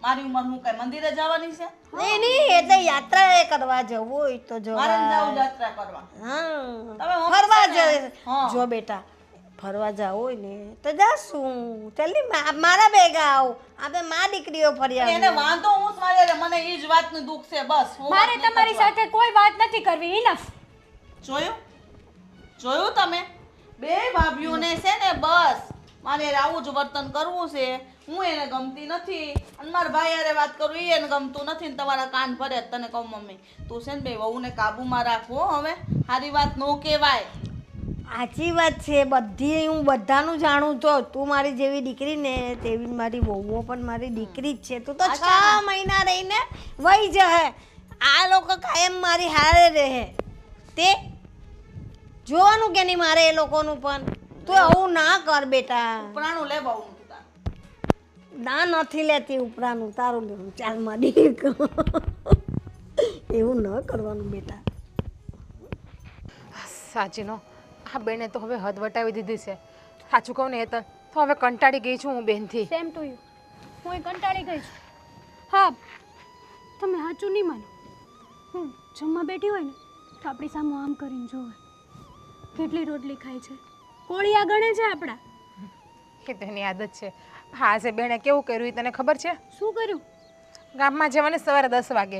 મારી ઉંમર હું કઈ મંદિરે જવાની છે? નહીં નહીં એટલે યાત્રાએ કરવા જવું હોય તો મારે જવા. જાવું યાત્રા કરવા. હા તમે મમ્મી ફરવા છે ને? જ હા. જો બેટા ફરવા જવું હોય ને તો જાશું. ચાલી મારા ભેગા આવ. આપણે માં દીકરીઓ ફર્યા. એને વાંધો હું જ મારે મને ઈ જ વાતનું દુઃખ છે બસ. હું મારે વાત નહીં તમારી કરવા. સાથે કોઈ વાત નથી કરવી. ઇનફ. જોયું તમે બે ભાભીઓને છે ને બસ મારે આવું જ વર્તન કરવું છે. હું એને ગમતી નથી અને મારા ભાઈ હારે વાત કરું ઈ એને ગમતું નથી ને તમારા કાન ભરે જ. તને કહું મમ્મી તું છે ને બે વહુને કાબુમાં રાખવો. હવે સારી વાત નો કહેવાય. સાચી વાત છે. બધી હું બધાનું જાણું તો તું મારી જેવી દીકરી ને તેવી મારી વહુઓ પણ મારી દીકરી જ છે. તું તો 6 મહિના રહીને વહી જહે. આ લોકો કાયમ મારી હારે રહે. તે જોવાનું કે નહીં મારે એ લોકોનું પણ. તું આવું ના કર બેટા. ઉપરાણું લે બહુ ના નથી લેતી ઉપરાનું તારું લેવું. ચાલ મારી એવું ન કરવાનું બેટા. સાચીનો આ બેને તો હવે હદ વટાવી દીધી છે. સાચું કહું ને હેતલ તો હવે કંટાળી ગઈ છું હું બેનથી. Same to you. હું કંટાળી ગઈ છું. હા, તમે સાચું નહીં માનો. હું જમવા બેઠી હોય ને તો આપણી સામે આમ કરીને જોવે. કેટલી રોટલી ખાય છે, કોળિયા ગણે છે આપણા. કે તેની આદત છે. હા આજે બેને કેવું કર્યું એ તને ખબર છે? શું કર્યું? ગામમાં જવાની સવારે 10 વાગે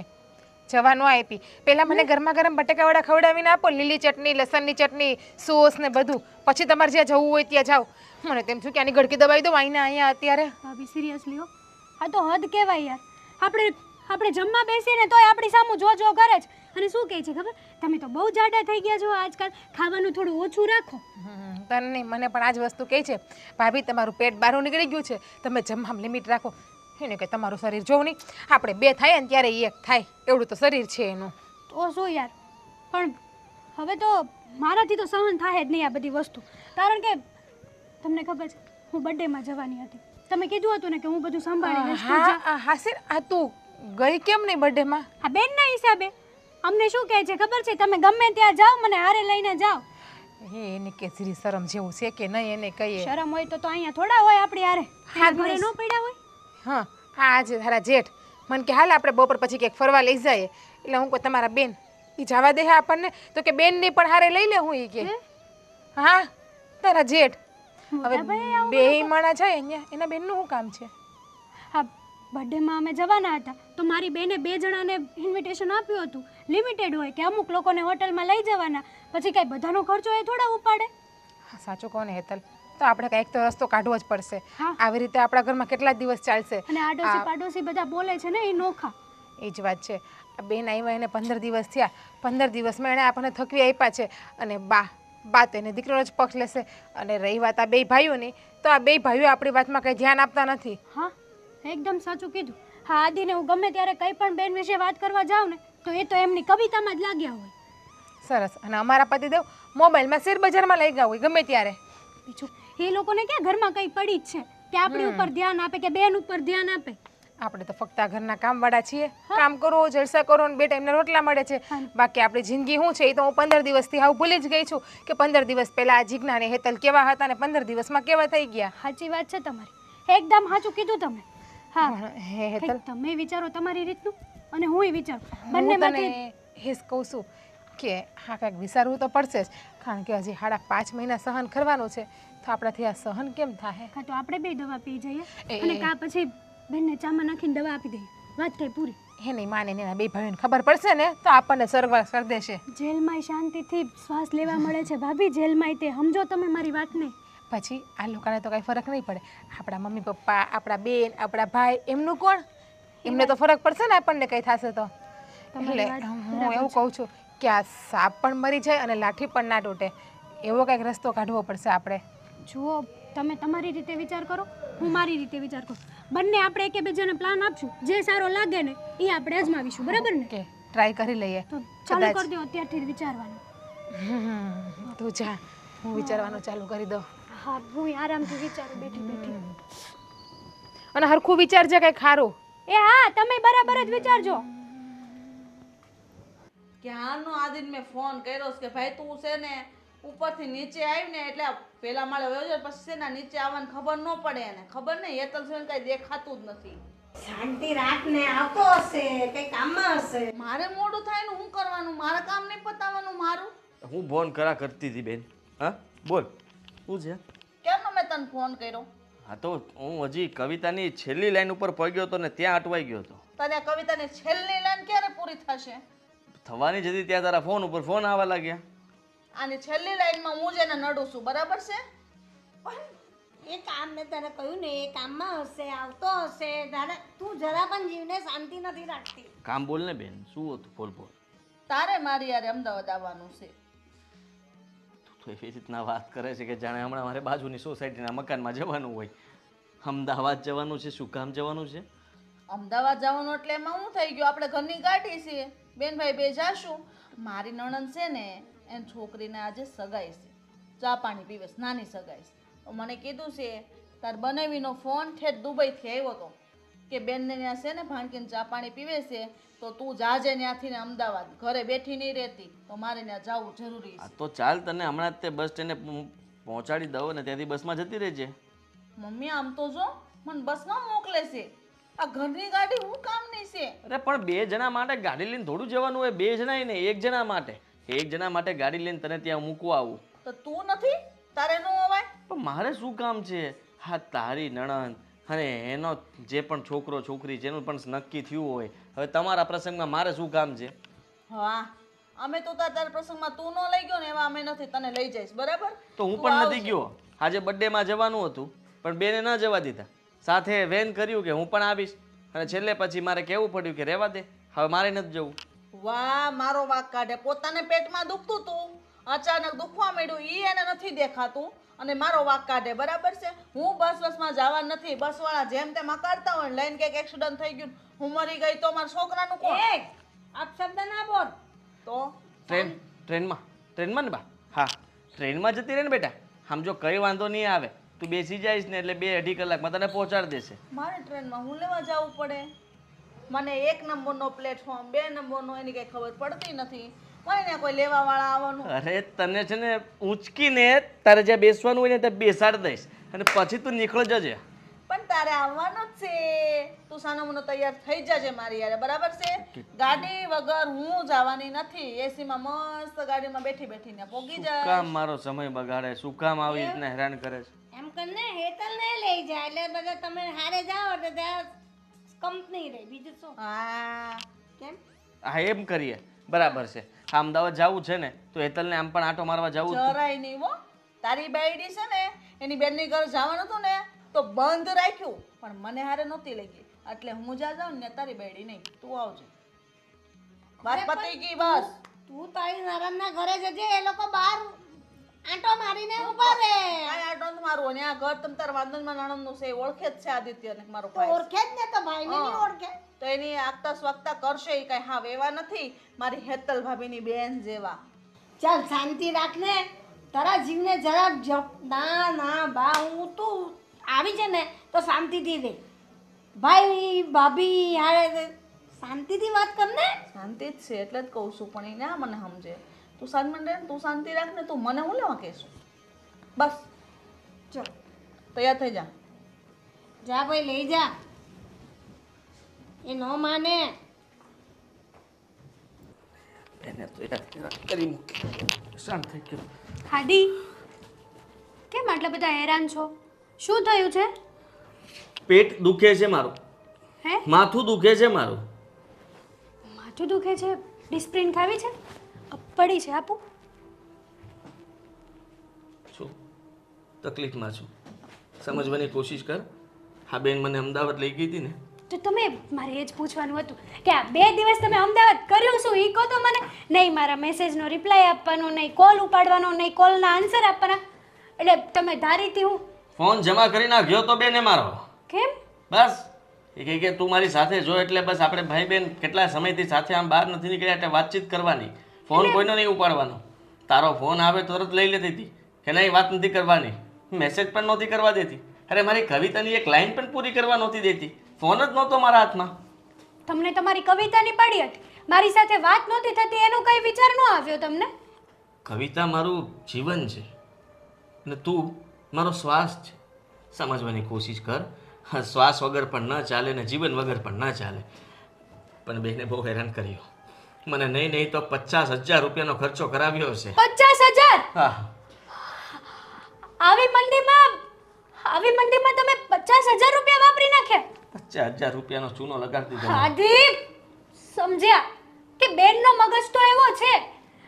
જવાનું આપી. પહેલાં મને ગરમા ગરમ બટેકાવાળા ખવડાવીને આપો, લીલી ચટણી, લસણની ચટણી, સોસ ને બધું. પછી તમારે જ્યાં જવું હોય ત્યાં જાઓ. મને તેમ છું કે આની ગળકી દબાવી દો આઈને અહીંયા અત્યારે. ભાભી સિરિયસલી હો, આ તો હદ કહેવાય યાર. આપણે જમવા બેસીએ ને તોય આપણી સામું જો કરે જ. અને શું કહે છે ખબર? તમે તો બહુ જાડા થઈ ગયા છો આજકાલ, ખાવાનું થોડું ઓછું રાખો. તને નહીં મને પણ આ જ વસ્તુ કહે છે, ભાભી તમારું પેટ બહાર નીકળી ગયું છે, તમે જમવામાં લિમિટ રાખો. એને કે તમારું શરીર જોવું નહીં, આપણે 2 થાય ને ત્યારે 1 થાય એવડું તો શરીર છે એનું. તો શું યાર, પણ હવે તો મારાથી તો સહન થાય જ નહીં આ બધી વસ્તુ. કારણ કે તમને ખબર છે હું બર્થડેમાં જવાની હતી. તમે કીધું હતું ને કે હું બધું સંભાળી લઈશ. હા હાસિર, આ તું ગઈ કેમ નહીં બર્થડેમાં? આ બેનના હિસાબે. અમને શું કહે છે ખબર છે, તમે ગમે ત્યાં જાઓ મને હારે લઈને જાઓ. એને કે જરી શરમ જેવું છે કે નહીં એને કહીએ. શરમ હોય તો અહીંયા થોડા હોય આપણી હારે. હા, ઘરે ન પડ્યા હોય. હા આજે તારા જેઠ મને કે હાલ આપણે બપોર પછી ક્યાંક ફરવા લઈ જાય. એટલે હું કહું તમારા બેન એ જવા દે આપણને? તો કે બેનને પણ હારે લઈ લે હું એ કે. હા તારા જેઠ. હવે બે માણા જાય અહીંયા, એના બેનનું શું કામ છે? હા, બર્થડેમાં અમે જવાના હતા તો મારી બેને 2 જણાને ઇન્વિટેશન આપ્યું હતું. લિમિટેડ હોય કે અમુક લોકોને હોટલમાં લઈ જવાના, પછી કાંઈ બધાનો ખર્ચો એ થોડા ઉપાડે. હા સાચું કહો ને હેતલ, તો આપણે કંઈક તો રસ્તો કાઢવો જ પડશે. હા. આવી રીતે આપણા ઘરમાં કેટલા દિવસ ચાલશે? અને આડોશી પાડોશી બધા બોલે છે ને એ નોખા. એ જ વાત છે. આ બેન આવ્યા એને 15 દિવસ થયા. 15 દિવસમાં એણે આપણને થકવી આપ્યા છે. અને બા તો એને દીકરીનો જ પક્ષ લેશે. અને રહી વાત આ 2 ભાઈઓની, તો આ 2 ભાઈઓ આપણી વાતમાં કંઈ ધ્યાન આપતા નથી. હા, એકદમ સાચું કીધું. હા, આદિને હું ગમે ત્યારે કંઈ પણ બેન વિશે વાત કરવા જાઉં ને તો એ તો એમની કવિતામાં જ લાગ્યા હોય. સરસ. અને અમારા પતિદેવ મોબાઈલમાં શેર બજારમાં લઈ ગયા હોય ગમે ત્યારે. બીજું એ લોકોને ક્યાં ઘરમાં કંઈ પડી જ છે કે આપણી ઉપર ધ્યાન આપે કે બેન ઉપર ધ્યાન આપે. આપણે તો ફક્ત આ ઘરના કામવાળા છીએ. કામ કરો, જલસા કરો ને 2 ટાઈમના રોટલા મળે છે. બાકી આપણી જિંદગી શું છે એ તો હું 15 દિવસથી હાવ ભૂલી જ ગઈ છું કે 15 દિવસ પહેલા આ જીજ્ઞા ને હેતલ કેવા હતા ને 15 દિવસમાં કેવા થઈ ગયા. સાચી વાત છે તમારી, એકદમ સાચું કીધું તમે. હા, હે હેતલ, કંઈક તમે વિચારો તમારી રીતનું અને હુંય વિચારું. હું બંનેમાંથી તને એ જ કહું છું કે હા કાંઈક વિચારવું તો પડશે જ. કારણ કે હજી 5.5 મહિના સહન કરવાનું છે, તો આપણાથી આ સહન કેમ થાય? કાં તો આપણે 2 દવા પી જઈએ અને કાં પછી બેનને ચામાં નાખીને દવા આપી દઈએ. વાત થઈ પૂરી. એ નહીં માને ને એના 2 ભાઈઓને ખબર પડશે ને તો આપણને સરવાસ કરી દેશે. જેલમાં શાંતિથી શ્વાસ લેવા મળે છે ભાભી, જેલમાં તે સમજો તમે મારી વાતને. પછી આ લોકોને તો કાંઈ ફરક નહીં પડે. આપણા મમ્મી પપ્પા, આપણા બેન, આપણા ભાઈ, એમનું કોણ? એમને તો ફરક પડશે ને આપણને કંઈ થશે તો. એટલે હું એવું કહું છું કે આ સાપ પણ મરી જાય અને લાઠી પણ ના તૂટે, એવો કંઈક રસ્તો કાઢવો પડશે આપણે. જુઓ, તમે તમારી રીતે વિચાર કરો, હું મારી રીતે વિચાર કરું. બંને આપણે એકબીજાને પ્લાન આપશું, જે સારો લાગે ને એ આપણે અજમાવીશું. બરાબર ને? કે ટ્રાય કરી લઈએ. તો ચાલુ કરી દો અત્યારથી જ વિચારવાનું. તું જા, હું વિચારવાનું ચાલુ કરી દઉં. હા હું આરામથી વિચારું બેઠી બેઠી. અને હરખું વિચારજે કંઈ ખારું. એ હા તમે બરાબર જ વિચારજો. ક્યારનો આદિન મેં ફોન કર્યો છે કે ભાઈ તું છે ને ઉપરથી નીચે આવી ને એટલે પેલા માળે વયો જાય પછી છે ને નીચે આવવાની ખબર ન પડે એને ખબર નહીં હેતલ છે ને કઈ દેખાતું જ નથી. શાંતિ રાખ ને, આવતો હશે કઈ કામમાં હશે. મારે મોડું થાય ને હું કરવાનું? મારે કામ નહીં પતાવવાનું મારું? હું ફોન કરતી હતી બેન. હા બોલ શું છે? કેમનો મેં તને ફોન કર્યો? હા તો હું હજી કવિતાની છેલ્લી લાઈન ઉપર પહોંચ્યો હતો ને ત્યાં અટવાઈ ગયો હતો. તને આ કવિતાની છેલ્લી લાઈન ક્યારે પૂરી થશે? થવાની જ હતી ત્યાં તારા ફોન ઉપર ફોન આવવા લાગ્યા. આની છેલ્લી લાઈનમાં હું જ એને નડું છું બરાબર છે? એ કામ મેં તને કહ્યું ને, એ કામમાં હશે, આવતો હશે. તારે તું જરા પણ જીવને શાંતિ નથી રાખતી. કામ બોલ ને બેન, શું હતું? બોલ બોલ. તારે મારી યારે અમદાવાદ આવવાનું છે. તું તો એવી રીતના વાત કરે છે કે જાણે હમણાં મારે બાજુની સોસાયટીના મકાનમાં જવાનું હોય. અમદાવાદ જવાનું છે? શું કામ જવાનું છે? અમદાવાદ જવાનું એટલે એમાં શું થઈ ગયું? આપણે ઘરની ગાડી છે, બેન ભાઈ બે જાશું. મારી નણંદ છે ને એની છોકરીને આજે સગાઈ છે, ચા પાણી પીવે છે, નાની સગાઈ છે. તો મને કીધું છે તાર બનાવીનો ફોન ઠેઠ દુબઈથી આવ્યો હતો કે બેનને ત્યાં છે ને ભાણકીને ચા પાણી પીવે છે તો તું જાજે ત્યાંથી ને અમદાવાદ, ઘરે બેઠી નહીં રહેતી તો મારે ત્યાં જવું જરૂરી આ છે. તો ચાલ, તને હમણાં જ તે બસ સ્ટેન્ડે પહોંચાડી દઉં ને ત્યાંથી બસમાં જતી રહેજે. મમ્મી આમ તો જો મને બસમાં મોકલે છે, આ ઘરની ગાડી હું કામની છે? અરે પણ 2 જણા માટે ગાડી લઈને થોડું જવાનું હોય? 2 જણા ને 1 જણા માટે. 1 જણા માટે ગાડી લઈને તને ત્યાં મૂકવા આવું. તો તું નથી? તારે નો અવાય? પણ મારે શું કામ છે? હા તારી નણંદ અને એનો જે પણ છોકરો છોકરી જેનું પણ નક્કી થયું હોય, હવે તમારા પ્રસંગમાં મારે શું કામ છે? હા અમે તો તારા પ્રસંગમાં તું ન લઈ ગયો ને એવા અમે નથી, તને લઈ જઈશ બરાબર? તો હું તું પણ આવજે. નથી ગયો. આજે બર્થડેમાં જવાનું હતું પણ બેને ના જવા દીધા. સાથે વેન કર્યું કે હું પણ આવીશ અને છેલ્લે પછી મારે કહેવું પડ્યું કે રહેવા દે, હવે મારે નથી જવું. વાહ મારો વાક કાઢે. પોતાને પેટમાં દુખતું તું, અચાનક દુખવા માંડ્યું, ઈ એને નથી દેખાતું અને મારો વાક કાઢે બરાબર છે? હું બસમાં જવા નથી. બસવાળા જેમ તેમ હકારતા હોય લઈને કંઈક એક્સિડન્ટ થઈ ગયું, હું મરી ગઈ તો મારા છોકરાનું કોણ? એ અપશબ્દ ના બોલ. તો ટ્રેનમાં ને બા? હા ટ્રેનમાં જતી રહે ને બેટા. આમ જો કઈ વાંધો નહીં આવે, તું બેસી જઈશ ને એટલે 2-2.5 કલાકમાં તને પહોંચાડી દેશે. મારે ટ્રેનમાં હું લેવા જવું પડે? મને 1 નંબરનો પ્લેટફોર્મ, 2 નંબરનો એની કઈ ખબર પડતી નથી. મને ત્યાં કોઈ લેવા વાળા આવવાનું? અરે તને છે ને ઊંચકીને તારે જ્યાં બેસવાનું હોય ને ત્યાં બેસાડી દઈશ અને પછી તું નીકળી જજે. પણ તારે આવવાનું જ છે. તું સાનો મનો તૈયાર થઈ જજે મારી યારે બરાબર છે? ગાડી વગર હું જવાની નથી. એસીમાં મસ્ત ગાડીમાં બેઠી બેઠીને પોગી શું જાય. કામ મારો સમય બગાડે? શું કામ આવી રીતના હેરાન કરે છે? એમ કરીને હેતલને લઈ જાય એટલે બધા તમે હારે જાઓ એટલે ત્યાં કંપની રહે. બીજું શું? હા કેમ? હા એમ કરીએ, બરાબર છે. આ અમદાવાદ જવું છે ને તો હેતલને આમ પણ આંટો મારવા જવું જ. જરાય નહીં હો. તારી બાયડી છે ને એની બેનની ઘર જવાનું હતું ને તો બંધ રાખ્યું પણ મને હારે નહોતી લઈ ગઈ એટલે હું જ્યાં જાઉં ને તારી બાયડી નહીં. તું આવજે, વાત પતી ગઈ બસ. તું તારી નરણના ઘરે જજે, એ લોકો બહાર આંટો મારીને ઊભા રહે. કાંઈ આટો નથી મારવો ને આ ઘર તમ તાર વાંદનમાં નણંદનું છે, ઓળખે જ છે આદિત્યને મારો તો ભાઈ. ઓળખે જ ને, તો ભાઈને નહીં ઓળખે? તો એની આગતા સ્વાગતા કરશે એ કઈ હા એવા નથી મારી હેતલ ભાભીની બેન જેવા. ચાલ શાંતિ રાખ ને, તારા જીવને જરાક ના ના બા હું તું આવી છે ને તો શાંતિથી રહે. ભાઈ ભાભી હારે શાંતિથી વાત કર ને. શાંતિ જ છે એટલે જ કહું છું પણ એ ના મને સમજે. તું શાંતિ રહે ને, તું શાંતિ રાખ ને, તું મને હું લેવા કહેશું? બસ ચલ તૈયાર થઈ જા. જા ભાઈ લઈ જા. એ ન માને. એને તો યાર કરી મૂકી. શાંત થઈ ગયો. હાડી કેમ આટલા બધા હેરાન છો? શું થયું છે? પેટ દુખે છે મારું, હે માથું દુખે છે મારું. માથું દુખે છે? ડિસ્પ્રિન ખાવી છે? પડી છે આપું? શું તકલીફમાં છું સમજવાની કોશિશ કર. હા બેન મને અમદાવાદ લઈ ગઈ હતી ને તો તમે મારે એ જ પૂછવાનું હતું કે આ 2 દિવસ તમે અમદાવાદ કર્યું શું એ કહો તો મને. નહીં મારા મેસેજનો રિપ્લાય આપવાનો, નહીં કોલ ઉપાડવાનો, નહીં કોલના આન્સર આપવાના. એટલે તમે ધારીથી હું ફોન જમા કરી નાખ્યો તો બેને મારો. કેમ? બસ એ કહે કે તું મારી સાથે જો એટલે બસ આપણે ભાઈ બેન કેટલા સમયથી સાથે આમ બહાર નથી નીકળ્યા એટલે વાતચીત કરવાની. ફોન કોઈનો નહીં ઉપાડવાનો. તારો ફોન આવે તરત લઈ લેતી હતી એનાય વાત નથી કરવાની, મેસેજ પણ નહોતી કરવા દેતી. અરે મારી કવિતાની એક લાઈન પણ પૂરી કરવા નહોતી દેતી. ફોન જ નહોતો મારા હાથમાં. તમને તમારી કવિતાની પડી હતી, મારી સાથે વાત નહોતી થતી એનો કઈ વિચાર ન આવ્યો તમને? કવિતા મારું જીવન છે ને તું મારો શ્વાસ છે. સમજવાની કોશિશ કર. હા, શ્વાસ વગર પણ ન ચાલે ને જીવન વગર પણ ન ચાલે. પણ બેને બહુ હેરાન કર્યો મને. નહીં તો 50,000 રૂપિયાનો ખર્ચો કરાવ્યો છે. 50,000? હા, આવી મંદીમાં તમે 50,000 રૂપિયા વાપરી નાખ્યા? 50,000 રૂપિયાનો ચૂનો લગાડી દીધો. આદિ, સમજ્યા કે બેનનો મગજ તો એવો છે,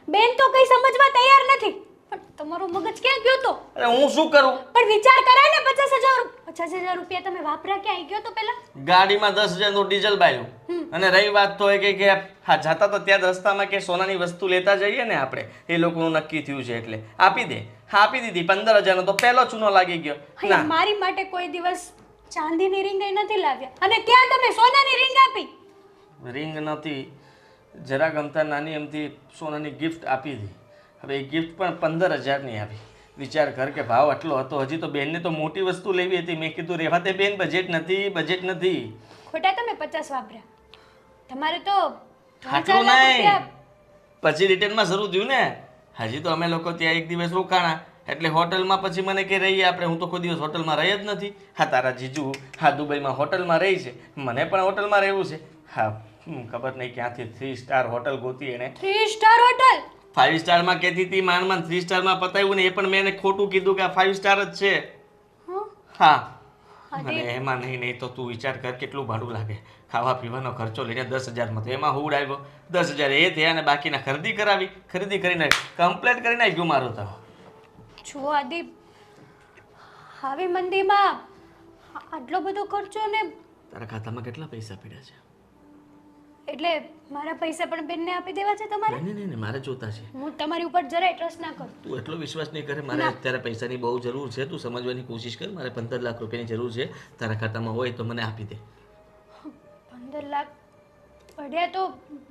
બેન તો કઈ સમજવા તૈયાર નથી. પણ તમારો મગજ ક્યાં ગયો તો? અરે હું શું કરું? પણ વિચાર કરાય ને. 50,000 રૂપિયા તમે વાપર્યા ક્યાં ગયો તો પેલા? ગાડીમાં 10,000 નું ડીઝલ બાળ્યું. અને રહી વાત તો એ કે હા જતા તો ત્યાં રસ્તામાં કે સોનાની વસ્તુ લેતા જઈએ ને આપણે, એ લોકોનું નક્કી થયું છે એટલે આપી દે. હા, આપી દીધી. 15,000 નો તો પહેલો ચૂનો લાગી ગયો. અહીંયા મારી માટે કોઈ દિવસ ચાંદીની રિંગ નથી લાવ્યા અને ત્યાં તમે સોનાની રિંગ આપી. રિંગ નથી, જરા ગમતા નાની એમથી સોનાની ગિફ્ટ આપી હતી. હવે એ ગિફ્ટ પણ 15,000 ની આવી. વિચાર કર કે ભાવ આટલો હતો. હજી તો બેનને તો મોટી વસ્તુ લેવી હતી. મેં કીધું રેવા તે બેન, બજેટ નથી. ખોટા તમે 50 વાપર્યા. તમારે તો 3-4 આટલું લાખ નહીં, રૂપિયા. પછી રિટર્નમાં શરૂ થયું ને. હજી તો અમે લોકો ત્યાં એક દિવસ રોકાણા એટલે હોટલમાં. પછી મને કે રહીએ આપણે. હું તો કોઈ દિવસ હોટલમાં રહી જ નથી. હા, તારા જીજુ હા દુબઈમાં હોટલમાં રહી છે, મને પણ હોટલમાં રહેવું છે. હા, ખબર નહીં ક્યાંથી 3 સ્ટાર હોટલ ગોતી એને. 3 સ્ટાર હોટલ? 5 સ્ટારમાં કહેતી હતી, માંડ 3 સ્ટારમાં પતાવ્યું ને એ પણ મેં એને ખોટું કીધું કે આ 5 સ્ટાર જ છે. હા, અને એમાં નહીં તો તું વિચાર કર કેટલું ભાડું લાગે. ખાવા પીવાનો ખર્ચો લઈને 10,000 તો એમાં હુડ આવ્યો. 10,000 એ થયા અને બાકીના ખરીદી કરીને કમ્પ્લેટ કરી નાખ્યું મારું તો. જો આદિ, આવી મંદીમાં આટલો બધો ખર્ચો ને. તારા ખાતામાં કેટલા પૈસા પડ્યા છે? એટલે મારા પૈસા પણ બેનને આપી દેવા છે તમારે? નહીં, મારે જોતા છે. હું તમારી ઉપર જરાય ટ્રસ્ટ ના કરું. તું એટલો વિશ્વાસ નહીં કરે. મારે અત્યારે પૈસાની બહુ જરૂર છે. તું સમજવાની કોશિશ કર. મારે 15 લાખ રૂપિયાની જરૂર છે. તારા ખાતામાં હોય તો મને આપી દે. 15 લાખ પડ્યા તો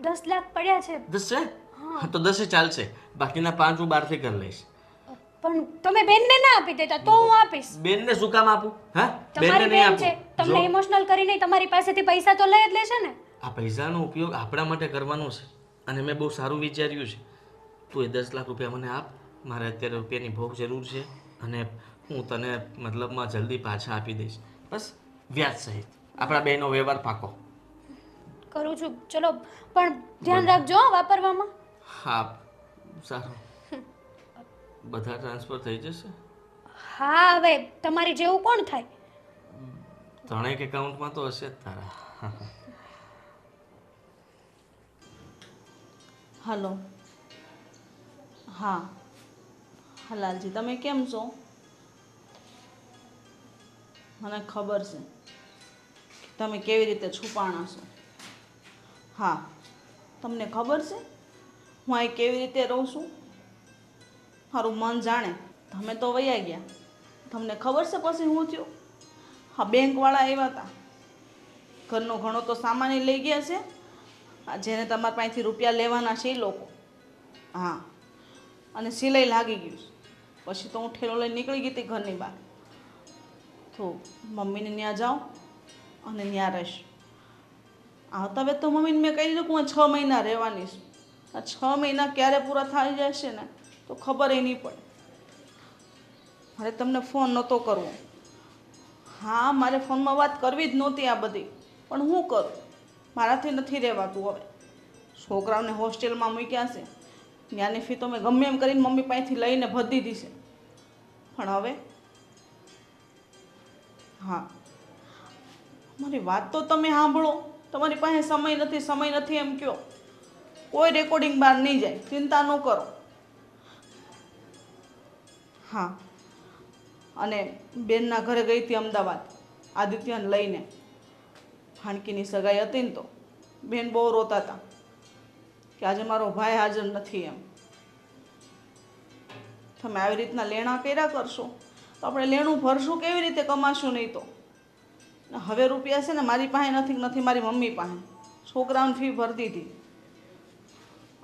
10 લાખ પડ્યા છે. 10 છે? હા, તો 10 ચાલશે. બાકીના 5 હું બહારથી કરી લઈશ. પણ તમે બેનને ના આપી દેતા તો હું આપીશ. બેનને શું કામ આપું? હા, તમારી બેન છે, તમને ઇમોશનલ કરીને તમારી પાસેથી પૈસા તો લઈ જ લેશે ને. આ પૈસાનો ઉપયોગ આપણા માટે કરવાનો છે અને મેં બહુ સારું વિચાર્યું છે. તું એ 10 લાખ રૂપિયા મને આપ. મારે અત્યારે રૂપિયાની બહુ જરૂર છે અને હું તને મતલબમાં જલ્દી પાછા આપી દઈશ. બસ વ્યાજ સહિત. આપણા બેનો વ્યવહાર પાકો. કરું છું. ચલો, પણ ધ્યાન રાખજો વાપરવામાં. હા, સારું. બધા ટ્રાન્સફર થઈ જશે? હા, હવે તમારી જેવું કોણ થાય? ત્રણેક એકાઉન્ટમાં તો હશે જ તારા. હલો. હા હલાલજી, તમે કેમ છો? મને ખબર છે કે તમે કેવી રીતે છુપાણા છો. હા, તમને ખબર છે હું અહીં કેવી રીતે રહું છું. મારું મન જાણે. તમે તો વયા ગયા. તમને ખબર છે પછી હું થયું? હા, બેંકવાળા આવ્યા હતા. ઘરનો ઘણો તો સામાન લઈ ગયા છે. જેને તમારા પાસેથી રૂપિયા લેવાના છે એ લોકો. હા, અને સિલાઈ લાગી ગયું. પછી તો હું ઠેલો લઈને નીકળી ગઈ હતી ઘરની બહાર. તો મમ્મીને ત્યાં જાઉં અને ત્યાં રહીશ. આવતા વેત તો મમ્મીને મેં કહી દીધું કે હું 6 મહિના રહેવાની છું. આ 6 મહિના ક્યારે પૂરા થઈ જશે ને તો ખબર એ નહીં પડે. મારે તમને ફોન નહોતો કરવો. હા, મારે ફોનમાં વાત કરવી જ નહોતી આ બધી, પણ હું કરું? મારાથી નથી રહેવાતું હવે. છોકરાઓને હોસ્ટેલમાં મૂક્યા છે. ત્યાંની ફી તો મેં ગમે એમ કરીને મમ્મી પાસેથી લઈને ભરી દીધી છે. પણ હવે હા, મારી વાત તો તમે સાંભળો. તમારી પાસે સમય નથી એમ કહો. કોઈ રેકોર્ડિંગ બહાર નહીં જાય, ચિંતા ન કરો. હા, અને બેનના ઘરે ગઈ હતી અમદાવાદ આદિત્યને લઈને. ભાણકીની સગાઈ હતી ને તો બેન બહુ રોતા હતા કે આજે મારો ભાઈ હાજર નથી એમ. તમે આવી રીતના લેણા કર્યા કરશો તો આપણે લેણું ભરશું કેવી રીતે? કમાશું નહીં તો. હવે રૂપિયા છે ને મારી પાસે નથી મારી મમ્મી પાસે. છોકરાઓની ફી ભરતી હતી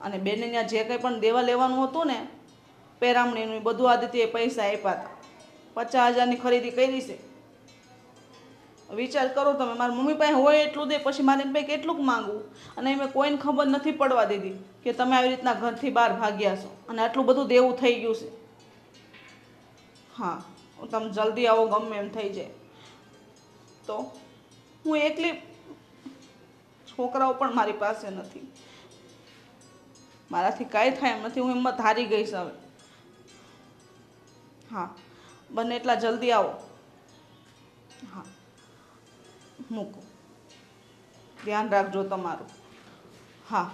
અને બેનને ત્યાં જે કંઈ પણ દેવા લેવાનું હતું ને પેરામણીનું બધું આદિત્યએ પૈસા આપ્યા હતા 50,000ની ખરીદી કરી છે. વિચાર કરો તમે, મારી મમ્મી પાસે હોય એટલું દે, પછી મારે એમ પાસે કેટલુંક માંગવું? અને મેં કોઈને ખબર નથી પડવા દીધી કે તમે આવી રીતના ઘરથી બહાર ભાગ્યા છો અને આટલું બધું દેવું થઈ ગયું છે. હા, તમે જલ્દી આવો, ગમે એમ થઈ જાય તો. હું એકલી, છોકરાઓ પણ મારી પાસે નથી, મારાથી કાંઈ થાય એમ નથી. હું હિંમત હારી ગઈ છે હવે. હા, બને એટલા જલ્દી આવો. હા, મૂકો, ધ્યાન રાખજો તમારું. હા.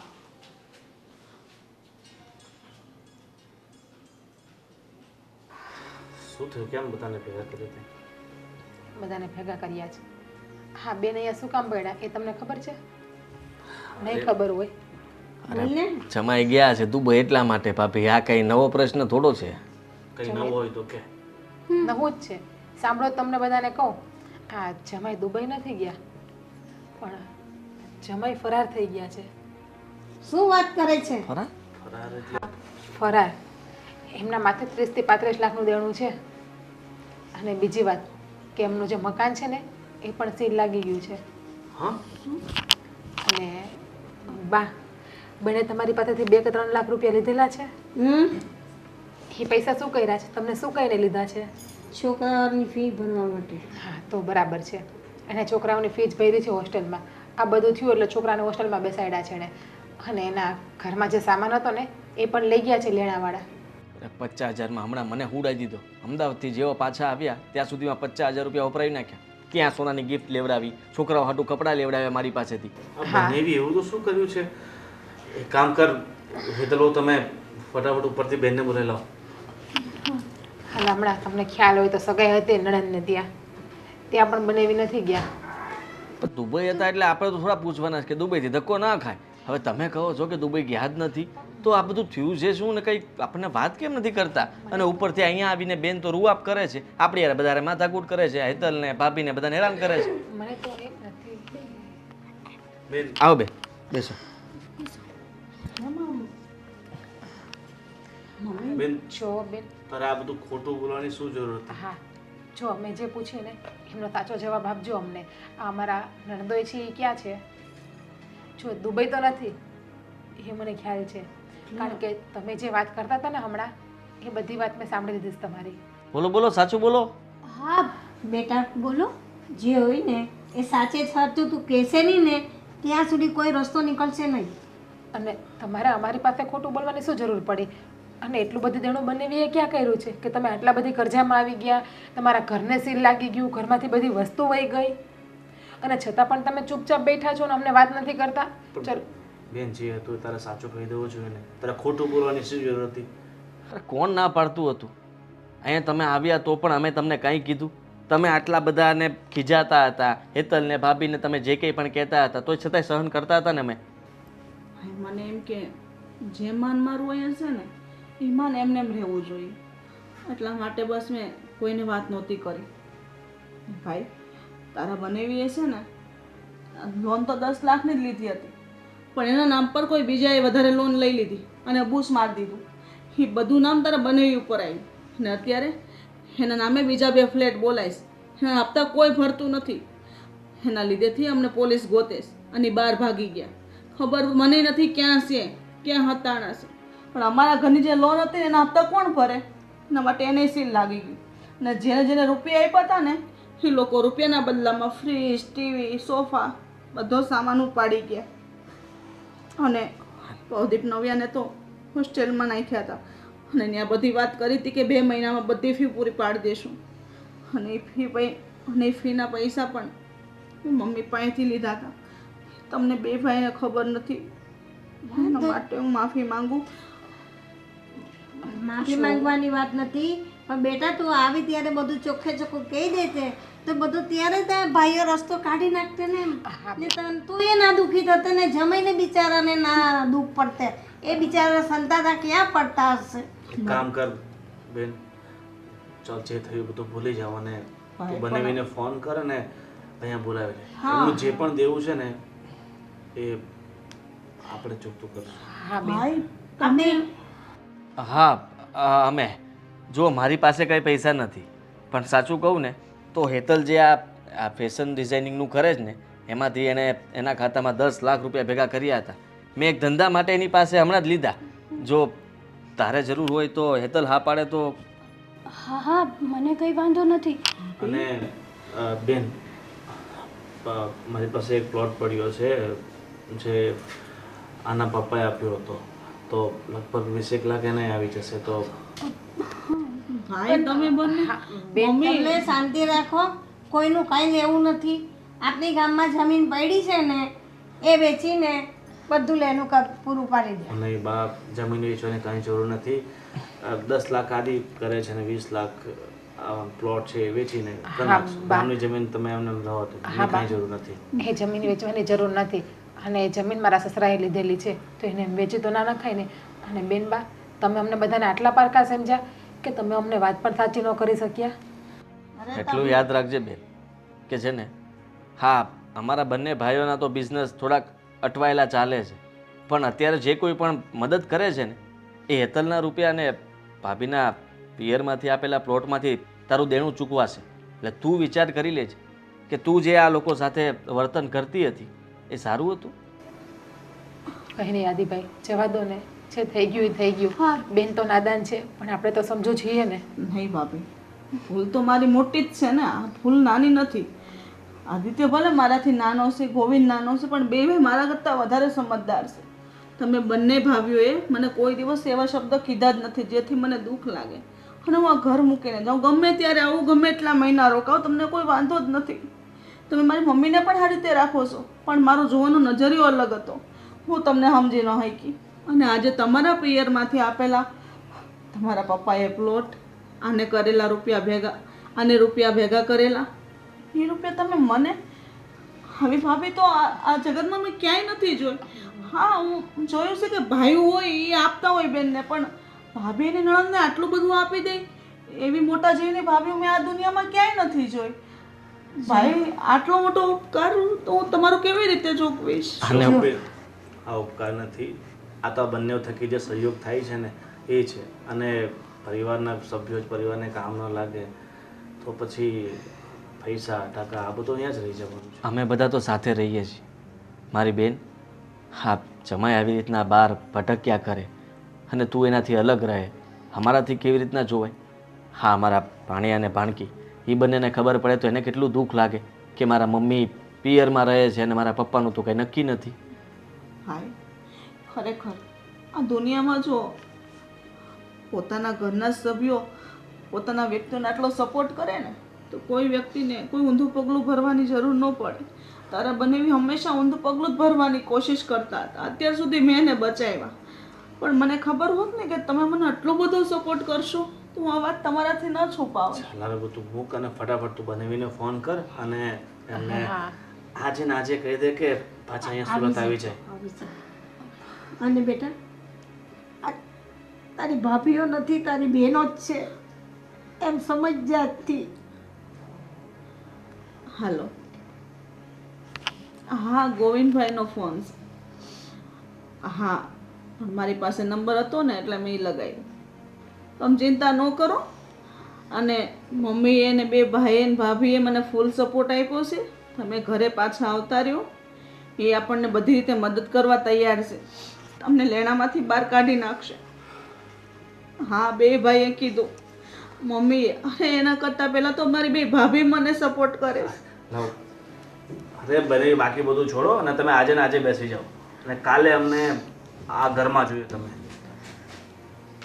શું થયું? કેમ બધાને ભેગા કરી હતી? બધાને ભેગા કર્યા છે. હા, બેન અહીંયા શું કામ પડ્યા એ તમને ખબર છે? નહીં ખબર હોય. બોલને. જમાઈ ગયા છે દુબઈ એટલા માટે ભાભી. આ કઈ નવો પ્રશ્ન થોડો છે. કઈ નવું હોય તો કે. નવું જ છે. સાંભળો, તમને બધાને કહું, આ જમાઈ દુબઈ નથી ગયા, પણ જમાઈ ફરાર થઈ ગયા છે. શું વાત કરે છે? ખરા? ફરાર એટલે ફરાર. એમના માથે 30 થી 35 લાખનું દેણું છે. અને બીજી વાત કે એમનું જે મકાન છે ને એ પણ સીલ લાગી ગયું છે. હા? અને બા, બને તમારી પાસેથી 2 કે 3 લાખ રૂપિયા લીધેલા છે. એ પૈસા શું કર્યા છે? તમને શું કહીને લીધા છે? છોકરાઓની ફી ભરવા માટે. હા, તો બરાબર છે. એને છોકરાઓની ફીસ ભરી છે હોસ્ટેલમાં. આ બધું થયું એટલે છોકરાને હોસ્ટેલમાં બેસાડ્યા છે ને. અને એના ઘરમાં જે સામાન હતો ને એ પણ લઈ ગયા છે લેણાવાળા. 50,000માં હમણાં મને હુડાઈ દીધો. અમદાવાદથી જેવો પાછા આવ્યા ત્યાં સુધીમાં 50,000 રૂપિયા વપરાવી નાખ્યા. ક્યાં સોનાની ગિફ્ટ લેવડાવી, છોકરાઓ હાટું કપડાં લેવડાવ્યા મારી પાસેથી. બનેવી એવું તો શું કર્યું છે? એક કામ કર હેતલો, તમે ફટાફટ ઉપરથી બેનને બોલાવી લાવો. હાલ, હમણાં તમને ખ્યાલ હોય તો સગાઈ હતી નણંદને ત્યાં પણ બનેવી નથી ગયા. પણ દુબઈ હતા એટલે આપણે તો થોડા પૂછવાના છે કે દુબઈથી ધક્કો ના ખાય. હવે તમે કહો છો કે દુબઈ ગયા જ નથી, તો આ બધું થયું છે શું ને કંઈ આપણને વાત કેમ નથી કરતા? અને ઉપરથી અહીંયા આવીને બેન તો રૂઆપ કરે છે, આપણી યાર બધાને માથાકૂટ કરે છે, હેતલને ભાભીને બધાને હેરાન કરે છે. મને તો એ નથી. બેન આવો બે બેસો. બેન, જો બેન, તારે આ બધું ખોટું બોલવાની શું જરૂર હતી? હા, જો અમે જે પૂછ્યું ને એમનો સાચો જવાબ આપજો અમને. આ અમારા નણંદોય છે એ ક્યાં છે? જો દુબઈ તો નથી, એ મને ખ્યાલ છે. કારણ કે તમે જે વાત કરતા હતા ને હમણાં, એ બધી વાત મેં સાંભળી લીધી છે તમારી. બોલો બોલો, સાચું બોલો. હા બેટા બોલો. જે હોય ને એ સાચે જ સાચું તું કહેશે નહીં ને ત્યાં સુધી કોઈ રસ્તો નીકળશે નહીં. અને તમારે અમારી પાસે ખોટું બોલવાની શું જરૂર પડી? અને એટલું બધું દેણું બનેવી એ ક્યાં કર્યું છે કે તમે આટલા બધી કરજામાં આવી ગયા, તમારા ઘરને સીલ લાગી ગયું, ઘરમાંથી બધી વસ્તુ વહી ગઈ, અને છતાં પણ તમે ચૂપચાપ બેઠા છો ને અમને વાત નથી કરતા? ચલો બેન, જે હતું એ તારે સાચું કહી દેવું જોઈએ ને. તારે ખોટું બોલવાની શું જરૂર હતી? અરે કોણ ના પાડતું હતું? અહીંયા તમે આવ્યા તો પણ અમે તમને કંઈ કીધું? તમે આટલા બધાને ખીજાતા હતા, હેતલને ભાભીને તમે જે કંઈ પણ કહેતા હતા તો છતાંય સહન કરતા હતા ને અમે. મને એમ કે જે માન મારું અહીંયા છે ને એ માન એમને એમ રહેવું જોઈએ, એટલા માટે બસ મેં કોઈને વાત નહોતી કરી. ભાઈ, તારા બનેવી છે ને લોન તો 10 લાખની જ લીધી હતી, પણ એના નામ પર કોઈ બીજાએ વધારે લોન લઈ લીધી અને બૂસ મારી દીધું. એ બધું નામ તારા બનેવી ઉપર આવ્યું ને અત્યારે એના નામે બીજા 2 ફ્લેટ બોલાઈશ. એના હપ્તા કોઈ ભરતું નથી. એના લીધેથી અમને પોલીસ ગોતેશ અને બહાર ભાગી ગયા. ખબર મને નથી ક્યાં છે, ક્યાં હતાણા છે, પણ અમારા ઘરની જે લોન હતી એના હપ્તા કોણ ભરે? એના માટે એને સીલ લાગી ગયું. અને જેને જેને રૂપિયા આપ્યા હતા ને એ લોકો રૂપિયાના બદલામાં ફ્રીજ, ટીવી, સોફા બધો સામાન ઉપાડી ગયા. અને પ્રદીપ નવ્યાને તો હોસ્ટેલમાં નાખ્યા હતા અને ત્યાં બધી વાત કરી હતી કે 2 મહિનામાં બધી ફી પૂરી પાડી દઈશું. અને એ ફીના પૈસા પણ મમ્મી પાસેથી લીધા હતા. તમને 2 ભાઈને ખબર નથી, એના માટે હું માફી માંગુ. માફી માંગવાની વાત નથી, પણ બેટા તું આવી ત્યારે બધું ચોખ્ખે ચોખ્ખું કહી દેતે તો બધું ત્યારે ત્યાં ભાઈઓ રસ્તો કાઢી નાખતે ને. તું એ ના દુઃખી થતે ને જમાઈને બિચારાને ના દુઃખ પડતે. એ બિચારા સંતાતા ક્યાં પડતા હશે? એક કામ કર બેન, ચાલ જે થયું બધું ભૂલી જાવ અને તું બનેવીને ફોન કર અને અહીંયા બોલાવી લે. એનું જે પણ દેવું છે ને એ આપણે ચૂકતું કરશું. હા બેન. ભાઈ અમે હા, અમે જો મારી પાસે કંઈ પૈસા નથી, પણ સાચું કહું ને તો હેતલ જે આ ફેશન ડિઝાઇનિંગનું કરે છે ને એમાંથી એણે એના ખાતામાં 10 લાખ રૂપિયા ભેગા કર્યા હતા. મેં એક ધંધા માટે એની પાસે હમણાં જ લીધા. જો તારે જરૂર હોય તો હેતલ હા પાડે તો. હા હા મને કંઈ વાંધો નથી. અને બેન મારી પાસે એક પ્લોટ પડ્યો છે જે આના પપ્પાએ આપ્યો હતો, તો લગભગ 20 લાખ એને આવી જશે. તો ભાઈ તમે બંને તમને શાંતિ રાખો, કોઈનું કાંઈ લેવું નથી. આપણી ગામમાં જમીન પડી છે ને એ વેચીને બધું લેનું પૂરું પાડી દે. અને બા જમીન વેચવાની કાંઈ જરૂર નથી. 10 લાખ આદિ કરે છે ને 20 લાખ પ્લોટ છે એ વેચીને કરી નાખશો. ગામની જમીન તમે એમને રહો તો એની કાંઈ જરૂર નથી. એ જમીન વેચવાની જરૂર નથી. અને એ જમીન મારા સસરાએ લીધેલી છે તો એને એમ વેચી તો ના નખાય ને. અને બેનબા તમે અમને બધાને આટલા પારકા સમજ્યા કે તમે અમને વાત પણ સાચી ન કરી શક્યા. એટલું યાદ રાખજે બેન કે છે ને, હા અમારા બંને ભાઈઓના તો બિઝનેસ થોડાક અટવાયેલા ચાલે છે, પણ અત્યારે જે કોઈ પણ મદદ કરે છે ને એ હેતલના રૂપિયા અને ભાભીના પિયરમાંથી આપેલા પ્લોટમાંથી તારું દેણું ચૂકવાશે. એટલે તું વિચાર કરી લેજે કે તું જે આ લોકો સાથે વર્તન કરતી હતી એ સારું હતું. કંઈ નહીં આદિભાઈ, જવા દો ને, જે થઈ ગયું એ થઈ ગયું. બેન તો નાદાન છે પણ આપણે તો સમજો છીએ ને. નહીં ભાભી, ભૂલ તો મારી મોટી જ છે ને, આ ભૂલ નાની નથી. આદિત્ય ભલે મારાથી નાનો છે, ગોવિંદ નાનો છે, પણ બે મારા કરતાં વધારે સમજદાર છે. તમે બંને ભાભીઓએ મને કોઈ દિવસ એવા શબ્દ કીધા જ નથી જેથી મને દુઃખ લાગે. અને હું આ ઘર મૂકીને જાઉં, ગમે ત્યારે આવું, ગમે એટલા મહિના રોકાવ, તમને કોઈ વાંધો જ નથી. તમે મારી મમ્મીને પણ આ રીતે રાખો છો, પણ મારો જોવાનો નજરિયો અલગ હતો. હું તમને સમજી ન શકી. અને આજે તમારા પિયરમાંથી આપેલા તમારા પપ્પાએ પ્લોટ, આને કરેલા રૂપિયા ભેગા, આને રૂપિયા ભેગા કરેલા, એ રૂપિયા તમે મને, હવે ભાભી તો આ જગતમાં મેં ક્યાંય નથી જોઈ. હા હું જોયું છે કે ભાઈઓ હોય એ આપતા હોય બેનને, પણ ભાભીની નણંદને આટલું બધું આપી દે એવી મોટા જેવીની ભાભીઓ મેં આ દુનિયામાં ક્યાંય નથી જોઈ. ભાઈ આટલો મોટો ઉપકાર તો હું તમારો કેવી રીતે ચૂકવીશ? આ ઉપકાર નથી, આ તો બંને થકી જે સહયોગ થાય છે ને એ છે. અને પરિવારના સભ્યો જ પરિવારને કામ ન લાગે તો પછી પૈસા ટકા આ બધું અહીંયા જ રહી જવાનું છે. અમે બધા તો સાથે રહીએ છીએ મારી બેન. હા જમાઈ આવી રીતના બહાર ભટક્યા કરે અને તું એનાથી અલગ રહે, અમારાથી કેવી રીતના જોવાય? હા અમારા ભાણિયા અને ભાણકી એ બંનેને ખબર પડે તો એને કેટલું દુઃખ લાગે કે મારા મમ્મી પિયરમાં રહે છે અને મારા પપ્પાનું તો કંઈ નક્કી નથી. ભાઈ ખરેખર આ દુનિયામાં જો પોતાના ઘરના સભ્યો પોતાના વ્યક્તિને આટલો સપોર્ટ કરે ને તો કોઈ વ્યક્તિને કોઈ ઊંધું પગલું ભરવાની જરૂર ન પડે. તારા બનેવી હંમેશા ઊંધું પગલું જ ભરવાની કોશિશ કરતા હતા. અત્યાર સુધી મેં એને બચાવ્યા, પણ મને ખબર હોત ને કે તમે મને આટલો બધો સપોર્ટ કરશો તો હું આ વાત તમારાથી ન છુપાવ. ચાલ હવે બધું મૂક અને ફટાફટ તું બનાવીને ફોન કર અને એમને આજે ને આજે કહી દે કે પાછા અહીંયા સુરત આવી જાય. અને બેટા આ તારી ભાભીઓ નથી, તારી બહેનો જ છે એમ સમજ આજથી. હાલો, હા ગોવિંદભાઈનો ફોન છે. હા પણ મારી પાસે નંબર હતો ને એટલે મેં એ લગાવ્યો. તમે ચિંતા ન કરો. અને મમ્મીએ ને બે ભાઈએ ને ભાભીએ મને ફૂલ સપોર્ટ આપ્યો છે. તમે ઘરે પાછા આવતા રહ્યો, એ આપણને બધી રીતે મદદ કરવા તૈયાર છે. તમને લેણામાંથી બહાર કાઢી નાખશે. હા બે ભાઈએ કીધું મમ્મીએ, અરે એના કરતાં પહેલાં તો મારી બે ભાભી મને સપોર્ટ કરે છે. અરે બને બાકી બધું છોડો અને તમે આજે ને આજે બેસી જાઓ અને કાલે અમને આ ઘરમાં જોઈએ તમે.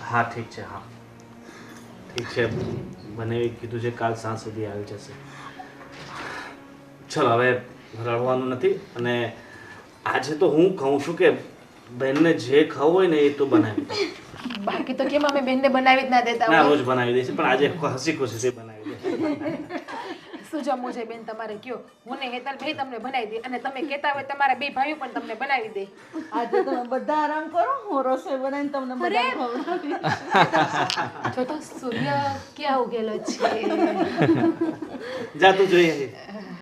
હા ઠીક છે, હા ઠીક છે. બને કીધું છે કાલ સાંજ સુધી આવી જશે. ચલો હવે રડવાનું નથી. અને આજે તો હું કહું છું કે બેનને જે ખાવું હોય ને એ તો બનાવી દે. બાકી તો કેમ અમે બેનને બનાવી જ ના દેતા ના હોય? રોજ બનાવી દે છે, પણ આજે હસી ખુશીથી બનાવી દે. શું જમવું છે બેન તમારે કયો, હું ને હેતલ ભાઈ તમને બનાવી દે અને તમે કહેતા હોય તમારા બે ભાઈઓ પણ તમને બનાવી દે. આજે તમે બધા આરામ કરો, હું રસોઈ બનાવીને તમને બધા ખવડાવીશ. જો તો સૂર્ય ક્યાં ઉગેલો છે. જા તું જોઈએ.